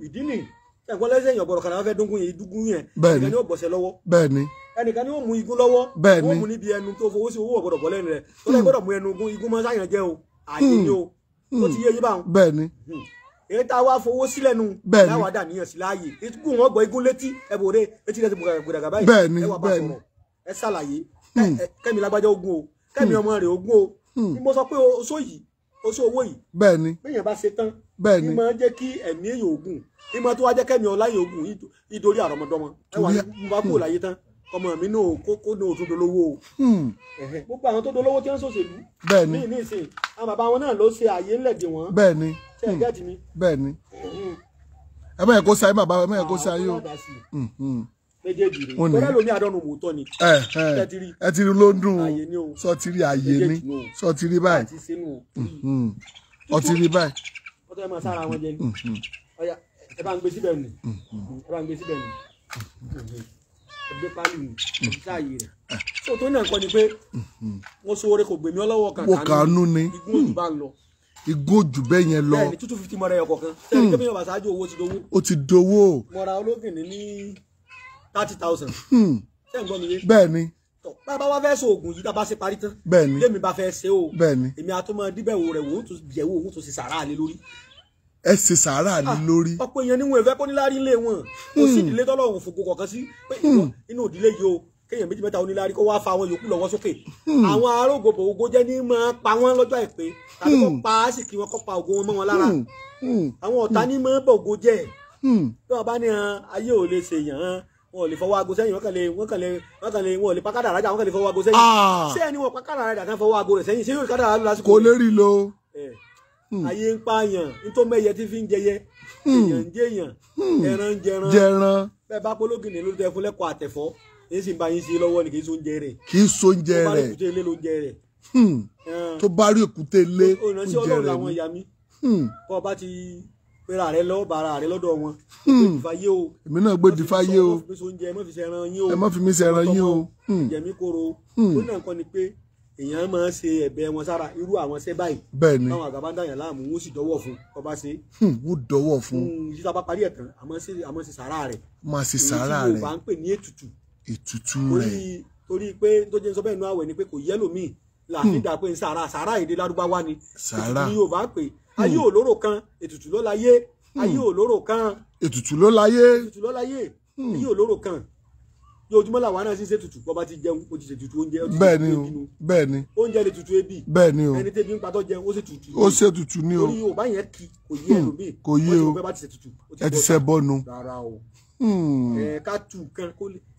Ìdí nì ẹ̀gbọ́n lẹ́sẹ̀ èèyàn gbọ́dọ̀ kan náà fẹ́ dúngún yẹn. Bẹ́ẹ̀ni. Ẹnìkan ni ó gbọ̀sẹ̀ lọ́wọ́. Bẹ́ẹ̀ni. Ẹnìkan ni ó mú igun lọ́wọ́. Bẹ́ẹ̀ni. Wọ́n mú níbi ẹnu tó fowó sí owó ọ̀gbọ̀dọ̀ bọ́ lẹ́nu rẹ̀. Tó lẹ́ gbọ́dọ̀ mú ẹnu igun máa sáyàn jẹ́ o. Àyè ni o. Tó ti yé yín báwọn. Bẹ́ẹ̀ni. Èyí tá a wá fowó sílẹ̀ nu. Bẹ́ẹ̀ni. Láwa dà níyàn sí láàyè. Igun wọn gbọ́ igun létí ẹ̀bùrẹ́ etí rẹ̀ ti gbọdàgà báyìí. Bẹ́ẹ̀ni. Ẹ wà bá sọ̀rọ̀. Ẹ ṣàlàyé. Kẹ́mi lágbájá ogun o. Kẹ́mi ọmọ rẹ̀ ogun o. Mo sọ pé oṣó yìí oṣó owó yìí. Bẹ́ẹ̀ni. Béèyàn bá ṣe tán. Bẹ́ẹ̀ni. Ní máa jẹ́ kí ẹ̀mí èèyàn ogun. Ní máa tó wá jẹ́ kẹ́mi ọláyè ogun ìdórí àrọ̀mọdọ́mọ. Ẹ wà ní bá kúrò láyé tán. Ọmọ mi náà kó ní òtún dolówó o. Gbogbo àwọn tó dolówó tí wọ́n ṣòṣèlú. Bẹ́ẹ̀ni. Ní ìsìn àwọn bàbá wọn náà ló ṣe àyè ńlẹ̀ dè wọ́n. Bẹ́ẹ̀ni. Ṣé ẹ gẹ́ẹ̀tì mi? Bẹ́ẹ̀ni. Ẹ má yẹ kó sáyé bàbá ẹ má yẹ kó sáyé o. Méjèèjì rè tọ́lá lomi àdánù mòótọ́ ni. Ẹ ti rí ló ń dùn o. Sọ ti rí àyè ni. Sọ ti rí báyìí. Ọ ti rí báyìí. Ó tọ́ ẹ máa sára wọn jẹ ni. Ọya ẹ bá ń gbé síbẹ̀ nù. Ẹ bá ń gbé síbẹ̀ nù. Ẹgbẹ́ pálí nù. Sáàyè rẹ̀. Tó tó náà kọ́ ni pé wọ́n sóore kò gbèmí ọlọ́wọ́ kankan. Wọ́n kàánú ni. Igun òjò bá ń lọ. Igun òjò bẹ́ẹ̀ yẹn lọ. Bẹ́ẹ̀ni 250 mọ́ra ẹyọ kọ̀ọ̀kan. Sẹ́ni kébí yóò bá ṣáájú owó ti dowó. Ó ti dowó. Mọ́ra ológìnní ní 30,000. Ṣé ń gbọ́ mi yé? Bẹ́ẹ̀ni. Bàbá wa fẹ́ so oògùn yìí tá a bá ṣe parí tán. Bẹ́ẹ̀ni. Lémi bá fẹ́ ṣe o. Bẹ́ẹ̀ni. Èmi àtúmọ̀ díbẹ̀wò rẹ̀ wò ó tún jẹ̀wò òun tún ṣe sàárà lé lórí. Ẹ ṣe sàárà lé lórí. Ọ̀pọ̀ èèyàn níwọ̀n ẹ̀fẹ́ kó níláárí ńlé wọn. Kò sí ìdílé tọ́lọ́run fògo kọ̀ọ̀kan sí. Inú ìdílé yìí o kéèyàn méjì mẹ́ta oníláárí kó wá fa àwọn yòókù lọ́wọ́ sókè. Àwọn arógbòbò ògo jẹ́ ní máa pa wọ́n lọ́jọ́ àìpé tàbí kó pa á sì kí wọ́n kó pa ògo wọn mọ́ wọn lára. Àwọn ọ̀tá ní máa bọ̀ ògo jẹ́. Bí wọ́n bá ní ayé ò lè ṣèyàn wọn ò lè fọwọ́ aago sẹ́yìn wọn ò lè pa kádàrá rájà wọn kàn lè fọwọ́ aago sẹ́yìn. Ṣé ẹni wọn pa kádàrá rájà kan fọwọ́ aago rẹ̀ sẹ́yìn ṣé yóò kádàrá lọ lásìkò. Kò lè rí lo. Ayé ń pààyàn nítorí mẹ́yẹ tí fi ń jẹyẹ èèyàn ń jẹyàn ẹran ń jẹran. Bẹ́ẹ̀ bá pológìnì ló tẹ fún lẹ́kọ̀ọ́ àtẹ̀fọ́ èyí sì ń bá yín sí lọ́wọ́ ni kì í so oúnjẹ rẹ̀. Kì í so oúnjẹ rẹ̀. Tó bá rí èkúté ilé oúnjẹ rẹ̀. Ọlọ́run làwọn ìyá mi. Bọ́ ọ bá ti pera rẹ lọ́wọ́ bàrà rẹ lọ́dọ̀ wọn. Ìfàyè o. Èmi náà gbé dìfàyè o. Ẹ má fi mi ṣẹran yín o. Ẹ má fi mi ṣẹran yín o. Ìjẹ̀mí koro. Ó náà kọ́ ni pé èèyàn máa ń ṣe ẹ̀bẹ̀ wọn sára irú àwọn ṣẹ́ báyìí bẹ́ẹ̀ni táwọn àgbà bá ń dàyàn láàmú wọ́n sì dọ́wọ́ fún ọba ṣe wọ́n dọ́wọ́ fún yìí tá a bá parí ẹ̀ tán àmọ́ ṣe sàárà rẹ̀ máa ṣe sàárà rẹ̀ èyí tí Yorùbá ń pè ní ètùtù rẹ̀ torí pé tó jẹ́ sọ bẹ́ẹ̀ nú àwẹ̀ ni pé kò yẹ lómi láàfin dà pé ń sàárà èdè lárúbáwá ni ètùtù ni Yorùbá pè ayé òlóró kan ètùtù ló láyé ayé òlóró kan ètùtù ló láyé ayé òlóró kan ojúmọ́ làwọn náà sì ṣe tutù bọ́ bá ti jẹun ó ti ṣe tutù oúnjẹ bẹ́ẹ̀ni oúnjẹ lè tutù ebi bẹ́ẹ̀ni o ẹni tẹ́bi ń patọ́ jẹun ó sì tutù ó ṣe tutù ni o orí Yorùbá yẹn kì kò yé ẹlòmíì kò yé o ẹ ti ṣe bọ́nu rárá o ká tù kan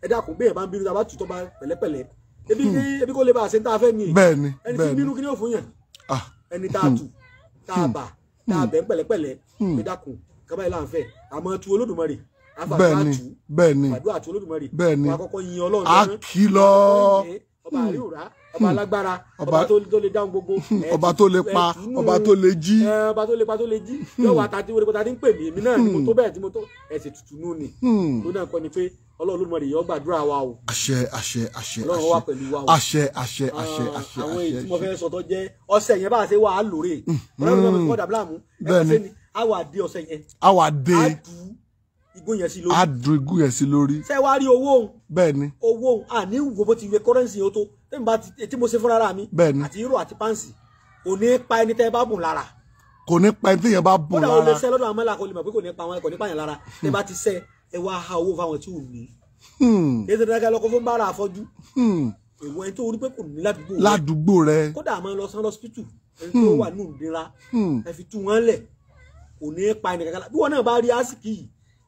ẹ dákun bẹ́ẹ̀ bá ń bínú tá a bá tù tọ́ bá pẹ̀lẹ́pẹ̀lẹ́ ebi kò lè bá a ṣe ń tá a fẹ́ ni bẹ́ẹ̀ni ẹni tí bínú kí ni ó fún yàn ẹni tá a tù tá a bà tá a bẹ̀ ń pẹ̀lẹ́pẹ̀lẹ́ ẹ dákun kábàáyé là ń fẹ́ àmọ́ tu Olódùmarè bẹ́ẹ̀ni àdúrà tí Olódùmarè bẹ́ẹ̀ni wà kọ́kọ́ yin Ọlọ́run àkìlọ̀ ọba àríwá ọba alágbára ọba tó lè dáhùn gbogbo ọba tó lè pa ọba tó lè jí ọba tó lè pa tó lè jí yóò wá tàbí wọlé kọta ní pè mí èmi náà ni mo tó bẹ́ẹ̀ tí mo tó ẹ̀sìn tutù nù ni tó náà kọ́ ni pé Ọlọ́run Olódùmarè yóò gbàdúrà wa o àṣẹ Ọlọ́run wà pẹ̀lú wa o àṣẹ àwọn èyí tí mo fẹ́ sọ tó jẹ́ ọ̀sẹ̀ yẹn bá a ṣe wà á lóore Ọlọ́run kọ́ dàbí láàmú àwa dé ọ̀sẹ̀ yẹn àwa dé igun yẹn sí lórí adùn igun yẹn sí lórí ṣé wàá rí owó òun bẹ́ẹ̀ni owó òun àní wo bó ti wé kọrẹnsì yẹn tó tẹ́mi bá tí mo ṣe fúnra ra mi bẹ́ẹ̀ni àti euro àti pánsì kò ní pa ẹni tẹ́ bá bùn lára kò ní pa ẹni tẹ́yẹn bá bùn lára kódà ó lè ṣẹ́ lọ́dọ̀ àmọ́là kò lè mọ̀ pé kò ní pa wọn kò ní pààyàn lára tẹ́ bá ti ṣẹ́ ẹ wá ha owó fáwọn tí ò ní kí ẹ ti dákẹ́ lọ́kọ́ fún bára àfọ́jú èèwọ̀ ẹni tó rí pé kò ní ládùúgbò rẹ kódà àmọ́ lọ sán lọ́sípítù ẹni tó wà nù nira ẹ fi tú wọn lẹ̀ kò ní pa ẹni kankan bí wọn náà bá rí àsìkí yìí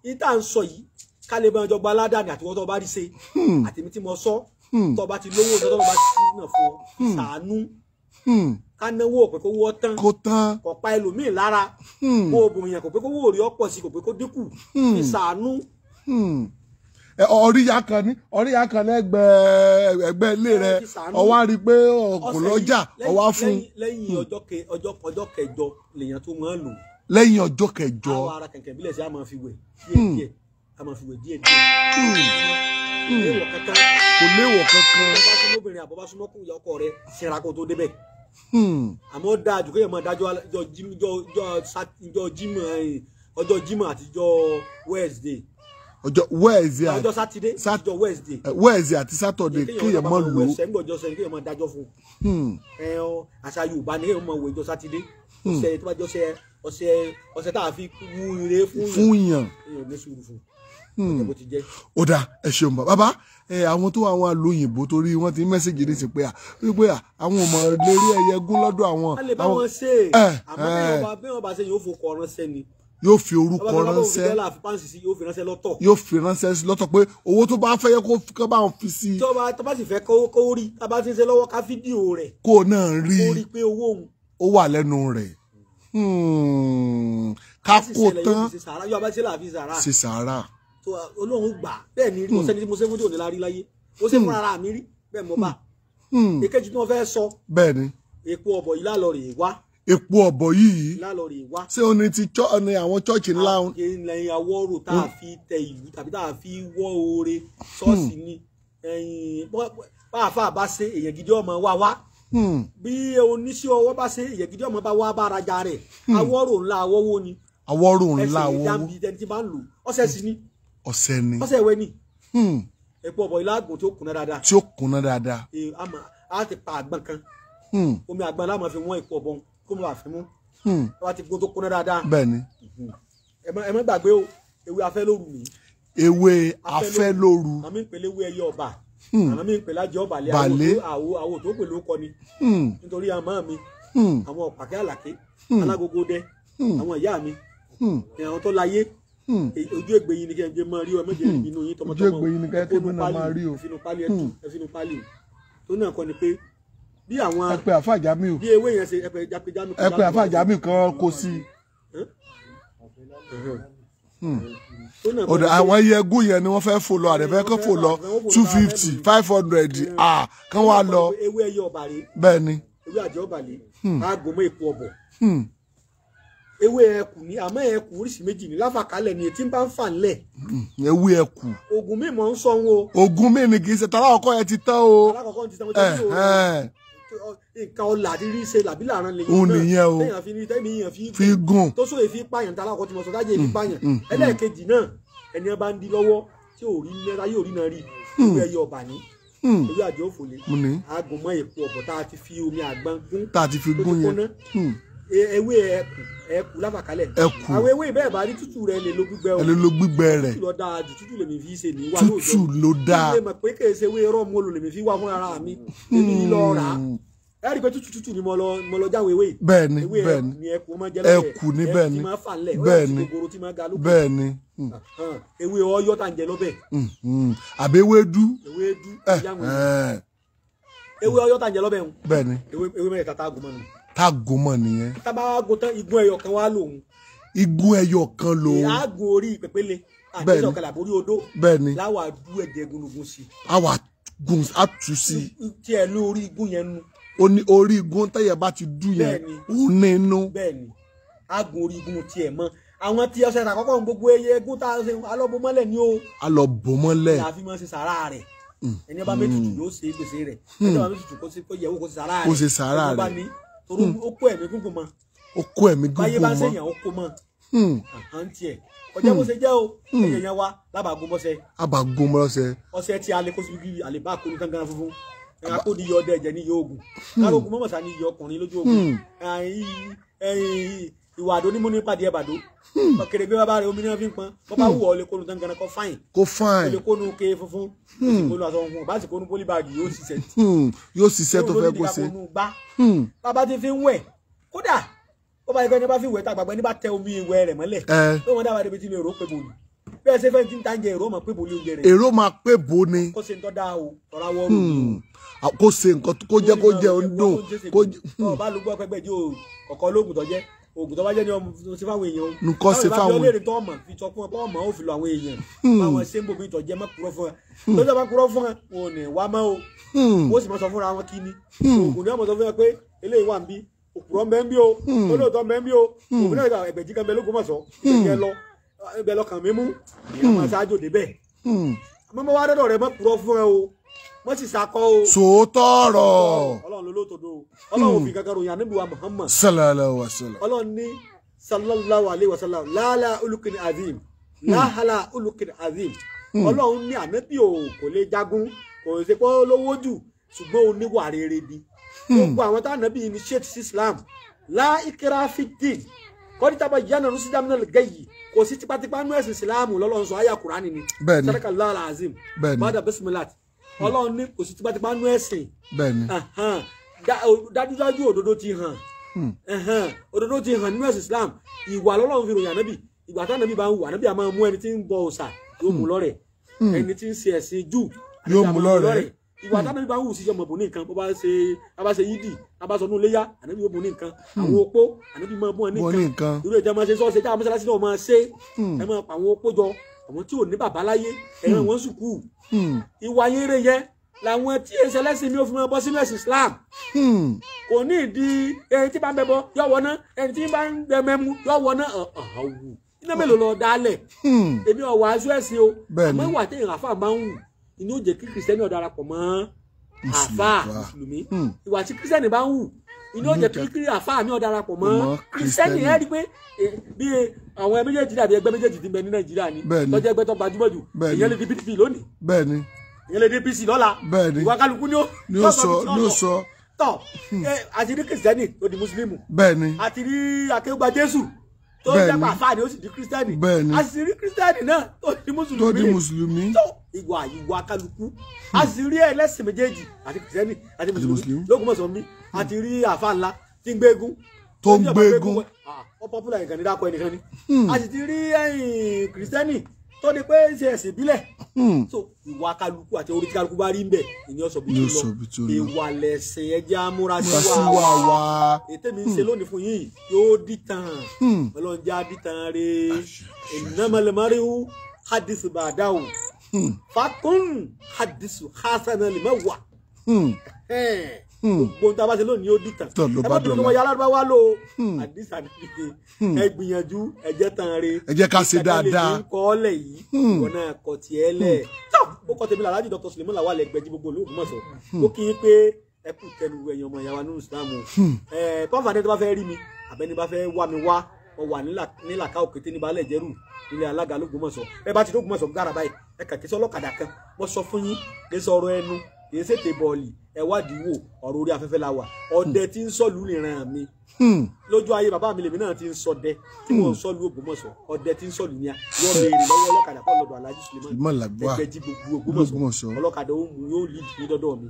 ìta ń sọ yìí kálẹ̀ bá ọjọ́ gba aládàáni àti wọ́n tó bá rí ṣe àtẹ̀mí tí mo sọ tó bá ti lówó tó bá ti náà fún ṣàánú ká náwó pé kó wọ́ tán kò pa ẹlòmíì lára bó obìnrin yẹn kò pé kó wó rí ọ̀pọ̀ sí kò pé kó dínkù fi ṣàánú. ọ̀ríyá kan lẹ́gbẹ̀ẹ́ ilé rẹ ọwá rí pé ọkọ̀ lọ́jà ọwá fún. lẹ́yìn ọjọ́ kẹjọ lèèyàn tó máa ń lò lẹ́yìn ọjọ́ kẹjọ àwọn ará kẹ̀kẹ́ bílẹ̀ sí a máa fi wẹ̀ díẹ̀díẹ̀ a máa fi wẹ̀ díẹ̀díẹ̀ kò léwọ̀ kankan bá súnmọ́ obìnrin àbọ̀ bá súnmọ́ kún ìyá ọkọ rẹ̀ ṣẹra kó tó débẹ̀ àmọ́ dáa jù kéèyàn máa dájọ́ ọjọ́ Jímọ̀ àti ọjọ́ Wednesday ọjọ́ Sátidé ọjọ́ Wednesday àti Saturday kéèyàn máa lò ó kéèyàn máa dájọ́ fún àṣà Yorùbá ni kéèyàn máa wẹ̀ ọjọ́ Sátidé ọ̀sẹ̀ tó bá jọ ọ̀sẹ̀ tá a fi wú ire fún yàn èèyàn ní sùúrù fún ọjọ́ bó ti jẹ́. ó dáa ẹ ṣeun bàbá àwọn tó àwọn àlóyìnbó torí wọ́n ti mẹ́sẹ̀gì ní sí pé wípé àwọn ọmọ lérí ẹyẹ gún lọ́dọ̀ àwọn. a lè bá wọn ṣe àmọ́ bí wọ́n bá ṣe yóò fòkọ̀ ránṣẹ́ ni. yóò fi orúkọ ránṣẹ́ yóò fi ránṣẹ́ lọ́tọ̀ pé owó tó bá fẹ́ yẹ kó bá wọn fi sí. tó bá sì fẹ́ kó rí tá a bá ti ń ṣe lọ́wọ́ ká fídíò rẹ̀. kó náà rí pé owó òun ó wà lẹ́nu rẹ̀ ká kó tán ṣe sàárà tó Ọlọ́run gbà bẹ́ẹ̀ ni mo sẹ́ni tí mo ṣe fún tí ò ní lárí láyé mo ṣe fún ara mi rí bẹ́ẹ̀ mo bá èkejì tí wọ́n fẹ́ sọ bẹ́ẹ̀ ni epo ọ̀bọ̀ yìí lálọ́ rè wá epo ọ̀bọ̀ yìí lálọ́ rè wá ṣé o ní ti ní àwọn chọ́ọ̀chì ńlá wọn. lẹ́yìn awọ́rò tá a fi tẹ ìlú tàbí tá a fi wọ́ oore ṣọ́ọ̀ṣì ni bá a fà bá ṣe èyàn gidi ọmọ wá bí oníṣẹ́ ọwọ́ bá ṣe èyàn gidi ọmọ bá wá bá arajà rẹ̀ awọ́rò ńlá awọ́wọ́ ni awọ́rò ńlá awọ́wọ́ ẹsẹ̀ ìdáǹbì tẹni tí bá ń lò ọ̀sẹ̀ sí ni ọ̀sẹ̀ ìwé ni epo ọ̀bọ̀ ilá àgbò tí ó kùnà dáadáa tí ó kùnà dáadáa a ti pa àgbọn kan omi àgbọn láwọn fi wọ́n epo ọ̀bọ̀ kó mọ̀ àfi mú wọ́n ti gbó tó kùnà dáadáa bẹ́ẹ̀ ni ẹ má gbàgbé o ewé afẹ́ lóru mi ewé afẹ́ lóru àmì ìpele ewé ẹyẹ ọba àmì ìpele ajé ọba lé àwò tó pè ló kọ ni nítorí àmọ́ mi àwọn ọ̀pàkẹ́ àlàké alágogo dẹ àwọn ìyá mi àwọn tó láyé ojú ègbè yìí ni kí ẹ jẹ máa rí ọ méje nínú yín tọmọtọmọ ojú ègbè yìí ni kí ẹ máa rí o ẹfinu pálí ẹtù ẹfinu pálí o tó náà kọ ni pé bí àwọn ẹpẹ àfàjámíù bí ewé yẹn ṣe ẹpẹ àfàjámíù kan kó sí ọ̀dọ̀ àwọn ẹyẹgún yẹn ni wọ́n fẹ́ fò lọ àdẹ̀fẹ́ kọ́ fò lọ 250 500 kán wá lọ ewé ẹyẹ ọba rè bẹ́ẹ̀ ni ewé àjẹ ọba rè àgọmọ èpo ọ̀bọ̀ ewé ẹkù ní àmọ́ ẹkù oríṣi méjì ní láfàkálẹ̀ ni etí ń bá ń fà ńlẹ̀. ewé ẹkù. oògùn mi mọ̀ ń sọ wọn o. oògùn mi ni kì í ṣe tara ọkọ yẹn ti tán o. alákọ̀ọ́kọ́ ti tán o tó nǹkan ọ̀la àti rí ṣe làbí làrán lè òun nìyẹn o téèyàn fi gùn tó sóye fi pààyàn tá alákọ̀ọ́ tí mo sọ dájẹ́ fi pààyàn ẹlẹ́ẹ̀kejì náà ẹni bá ń di lọ́wọ́ tí ò rí lẹ́ra yóò rí náà rí ìwé ẹyẹ ọ̀bà ní ìwé àjọ òfòlé aago mọ́ èpo ọ̀bọ̀ tá a ti fi omi àgbọn gún tá a ti fi gún yẹn ewé ẹkù láfàkálẹ̀ àwọn ewé bẹ́ẹ̀ bá rí tútù rẹ̀ lè lo gbígbẹ o lè lo gbígbẹ rẹ̀ tútù lọ dáa jù tútù lèmi fi ṣe ní wá lóòjọ́ tútù ló dáa ilé mọ̀ pé kèése ewé rọ́ọ̀mù olù lèmi fi wá fún ara mi èmi lọ rà á ẹ rí i pé tútù ni mo lọ jáwé ewé bẹ́ẹ̀ni ni ẹkù ọmọ jẹ lọ́bẹ̀ ẹkù ni bẹ́ẹ̀ni bẹ́ẹ̀ni ewé ọyọ́ tá ń jẹ lọ́bẹ̀ àbí ewédú ewé ọyọ́ tá ń jẹ lọ́bẹ̀ bẹ́ẹ̀ni ewé mẹ́ta tá a gùn mọ́ nù tágùn mọ nìyẹn. tábà wá gùn tán igun ẹyọ kan wá lòun. igun ẹyọ kan lòun. àgùn orí pèpéle àgbẹ̀sọ̀ ọ̀kadà borí odó. bẹ́ẹ̀ni láwa dú ẹ̀jẹ̀ gúnugún sí. àwa gùn àtú sí. tiẹ̀ lórí igun yẹn nu. ó ní orí igun tẹ́yẹ̀ bá ti dú yẹn ó ní inú. bẹ́ẹ̀ni àgùn orí igun tiẹ̀ mọ́ àwọn tí ọ̀sẹ̀ àkọ́kọ́ gbogbo eye egun tá a ṣe alọ́bọmọ́lẹ̀ ni ó. alọ́bọmọ́lẹ̀. la fi mọ́ sí sàrà rẹ̀ ẹni bá méjì yóò ṣe gbèsè rẹ̀ ẹni bá méjì kó yẹ̀wò kó ṣe sàrà rẹ̀ torí ó kó ẹ̀mí gúngùn mọ́. ó kó ẹ̀mí gúngùn mọ́. báyé bá ṣèyàn ó kó mọ́. àǹtí ẹ̀ ọjà bó ṣe jẹ́ o ẹ̀yẹ̀ yẹn wá lábàgún mọ́sẹ̀. abàgún mọ́sẹ̀. ọṣẹ tí a lè kó sí bí àlè bá kó ní tangan funfun ẹ̀ka kó ní iye ọdẹ ẹ̀jẹ̀ ní iye oògùn káàró ogun mọ́mọ́sá ní iye ọkùnrin lójú ogun ìwà àdó nímú ní pàdé ẹ̀bàdó kèrè gbé bàbá rẹ̀ omi náà fi ń pọn bọ́ bá wù ọ́ lè kónú tangan kọ́ fáìn. kó fáìn. lè kónú ké funfun kónú aṣọ funfun bá sì kónú pólíbàgì yóò ṣiṣẹ́ tó fẹ́ kó ṣe. bàbá ti fi ń wẹ̀ kódà ó bá yẹ kí ẹni bá fi wẹ̀ tá àgbàgbẹ́ ní bá tẹ omi ìwẹ̀ rẹ̀ mọ́lẹ̀ pé wọ́n dábàá débi tí ilé èrò pé bò ní bẹ́ẹ̀ ṣe fẹ́ ti ń ta oúnjẹ èrò máa pé bò ní oúnjẹ rẹ̀. èrò máa pé bò ní. kó ṣe ń tọ́ da o tọ́ra wọ́ọ̀rù. kó ṣe nǹkan kó jẹ́ kó jẹ́ ondun. bá ló gbọ́ pẹ́gbẹ́ jẹ́ ọ̀kọ́ lóògùn tó jẹ́ oògùn tó bá jẹ́ ní ọmọ ṣe fáwọn èèyàn. nǹkan ṣe fáwọn èèyàn. tó ọmọ fi sọ fún ọ ọmọ ó fi lọ àwọn èèyàn. báwọn ṣe ń bò bí ìtọ́jẹ́ mọ́ kúrọ́ fún ẹ. lọ́jọ́ bá kúrọ́ fún ẹ wọn ò ní wá mọ́ o. ó sì mọ́ sọ fúnra wọn kí ni. oògùn ní ọmọ sọ fún ẹ pé eléyìí wà ń bí òpùrọ́ mbẹ́ ń bí o olóòótọ́ mbẹ́ ń bí o òògùn náà Ẹgbẹ̀jì kan bẹ l'Ógbómọ̀ṣọ́ ìgbẹ́ lọ ibẹ̀ lọkàn mi mú ìyá máa ṣáájú débẹ̀. àmọ́ mo wá dọ́dọ̀ rẹ mọ́ kúrọ́ fún ẹ o wọ́n sì sakọ́ o. sòótọ́ ọ̀rọ̀. ọlọ́run ló lóòótọ́ o ọlọ́run òfin kankan ròyìn ànábì wa Muhammad. sallallahu alaihi wasallam. ọlọ́run ní sallallahu alaihi wasallam láàlá olùkìní azim láàlá olùkìní azim. ọlọ́run ní ànábì o kò lè jagun kò ṣe pé lówó jù ṣùgbọ́n oníwà rere ni. gbogbo àwọn tá ànábì initiate sí Islam lá ikra fi din kọ́ni tábà yánà ló sì dá mìíràn gẹ̀yì kò sí tipátipá nú ẹ̀sìn Ìsìlámù lọ́lọ́run sọ àyà Kùránì ni. bẹ́ẹ̀ni sadaka Allahu azim. bẹ́ẹ̀ni bàdà bisimilat ọlọ́run ní kò sí tipátipá nú ẹ̀sìn. bẹ́ẹ̀ni dájúdájú òdodo ti hàn òdodo ti hàn nínú ẹ̀sìn Islam ìwà lọ́lọ́run fi ròyìn ànábì ìgbà tá ànábì bá ń wù ànábì àmọ́ mú ẹni tí ń bọ òòṣà yóò mú lọ́rẹ̀ ẹni tí ń ṣe ẹ̀sìn jù yóò mú lọ́rẹ̀ ìwà tá ànábì bá ń wù sí ọmọ bò ní nǹkan bó bá ṣe yídì bá sọ nù léyà ànábì yóò bò ní nǹkan àwọn opó ànábì máa bò ní nǹkan irú ìjà máa ṣe sọ́ọ̀ṣì ẹja mọ́ṣáláṣí náà máa ṣe ẹ máa pa àwọn opó jọ àwọn tí ò ní bàbá láyé ẹran wọn sùkú ìwà yẹn rẹ yẹ làwọn tí èsì ẹlẹ́sìn mi ò fi máa bọ́ sínú ẹ̀sìn Islam kò ní ìdí ẹni tí bá ń bẹ bọ yọ wọ náà ẹni tí bá ń bẹ mẹ́mu yọ wọ náà ọ̀hún iná mélòó lọ dálẹ̀ èmi ọ̀wọ́ aṣọ ẹ̀sìn o àmọ́ ìwà téèyàn àfa máa ń wù inú ó jẹ́ kí kìrìsìtẹ́nì ó darapọ̀ mọ́ àfa mùsùlùmí ìwà tí kìrìsìtẹ́nì bá ń wù inú ó jẹ́ kí àfa mi ó darapọ̀ mọ́ kìrìsìtẹ́nì ẹ̀ rí pé bí àwọn méjèèjì dàbí ẹgbẹ́ méjèèjì ti bẹ ní Nàìjíríà ni tọ́jú ẹgbẹ́ tó gbajúmọ̀ jù èèyàn lè di PDP lónìí ìyẹn lè dé APC lọ́la ìwà kálukú ni ó sọ tọ àti rí kìrìsìtẹ́nì tó di mùsùlùmí àti rí akéwùgbà Jésù tó jẹ́ pàfà ni ó sì di kìrìsìtẹ́nì àti rí kìrìsìtẹ́nì náà tó di mùsùlùmí tó ìwà kálukú àti rí ẹlẹ́sìn méjèèjì àti kìrìsìtẹ́nì àti mùsùlùmí l'Ógbómọ̀ṣọ́ mi àti rí àfà ńlá tí ń gbégún tó ń gbégún ó pọ́pùlà nǹkan ní dákọ̀ ẹnìkan ni àti ti rí kìrìsìtẹ́nì tó ní pé ṣe ẹ̀sìn ìbílẹ̀ so ìwà kálukú àti orí tí kálukú bá rí ń bẹ̀ ìní ọ̀sọ̀ bí tó lọ ìwà lẹ̀sìn ẹjẹ́ amúra sí wa ètè mi ń ṣe lónìí fún yìí yóò dìtàn ọlọ́njẹ́ adìtàn rẹ̀ ìnámọ̀lẹ́mọ́ríwú hadith bàdáwù fakun hadith hasanalimawa gbogbo tá a bá ṣe lónìí ó dìtàn ẹ bá dùn kí wọn yà alárúbá wá lò àdìsá nìyí ẹ gbìyànjú ẹ jẹ́ tàn re ẹ jẹ́ ká ṣe dáadáa ìkàtà lè fi ń kọ́ ọ́lẹ̀ yìí wọn náà kọ tiẹ̀ lẹ̀ tó ó kọ́ tèmi Alhajii Dr. Sulaiman Egbeji gbogbo Ògbómọ̀ṣọ́ ó kí n pé ẹ kú tẹnu ẹ̀yin ọmọ ìyá wa nínú Islam o pọ́nfà ní tó bá fẹ́ rí mi àbẹ́ni bá fẹ́ wá mi wá ọ wà nílàkà òkété ní balẹ̀ jẹ́rù ilé alága l'Ógbómọ̀ṣọ́ ẹ bá ti l'Ógbómọ̀ṣọ́ gbára báyìí ẹ kàkí sí ọlọ́kadà kan wọ́n sọ fún yín kí sọ ọ̀rọ̀ ẹnu kì í ṣètè bọ́ọ̀lì ẹ wádìí wò ọ̀rọ̀ orí afẹ́fẹ́ la wà ọdẹ tí ń sọ̀lú ìran mi lójú ayé bàbá mi lèmi náà ti ń sọdẹ tí mo ń sọ̀lú Ògbómọ̀ṣọ́ ọdẹ tí ń sọ̀lú ní a wọ́n béèrè lọ́wọ́ ọlọ́kadà kọ́ lọ́dọ̀ Alhajii Sulaiman Egbeji gbogbo Ògbómọ̀ṣọ́ ọlọ́kadà ó mú yóò lead ní dọ́dọ̀ mi.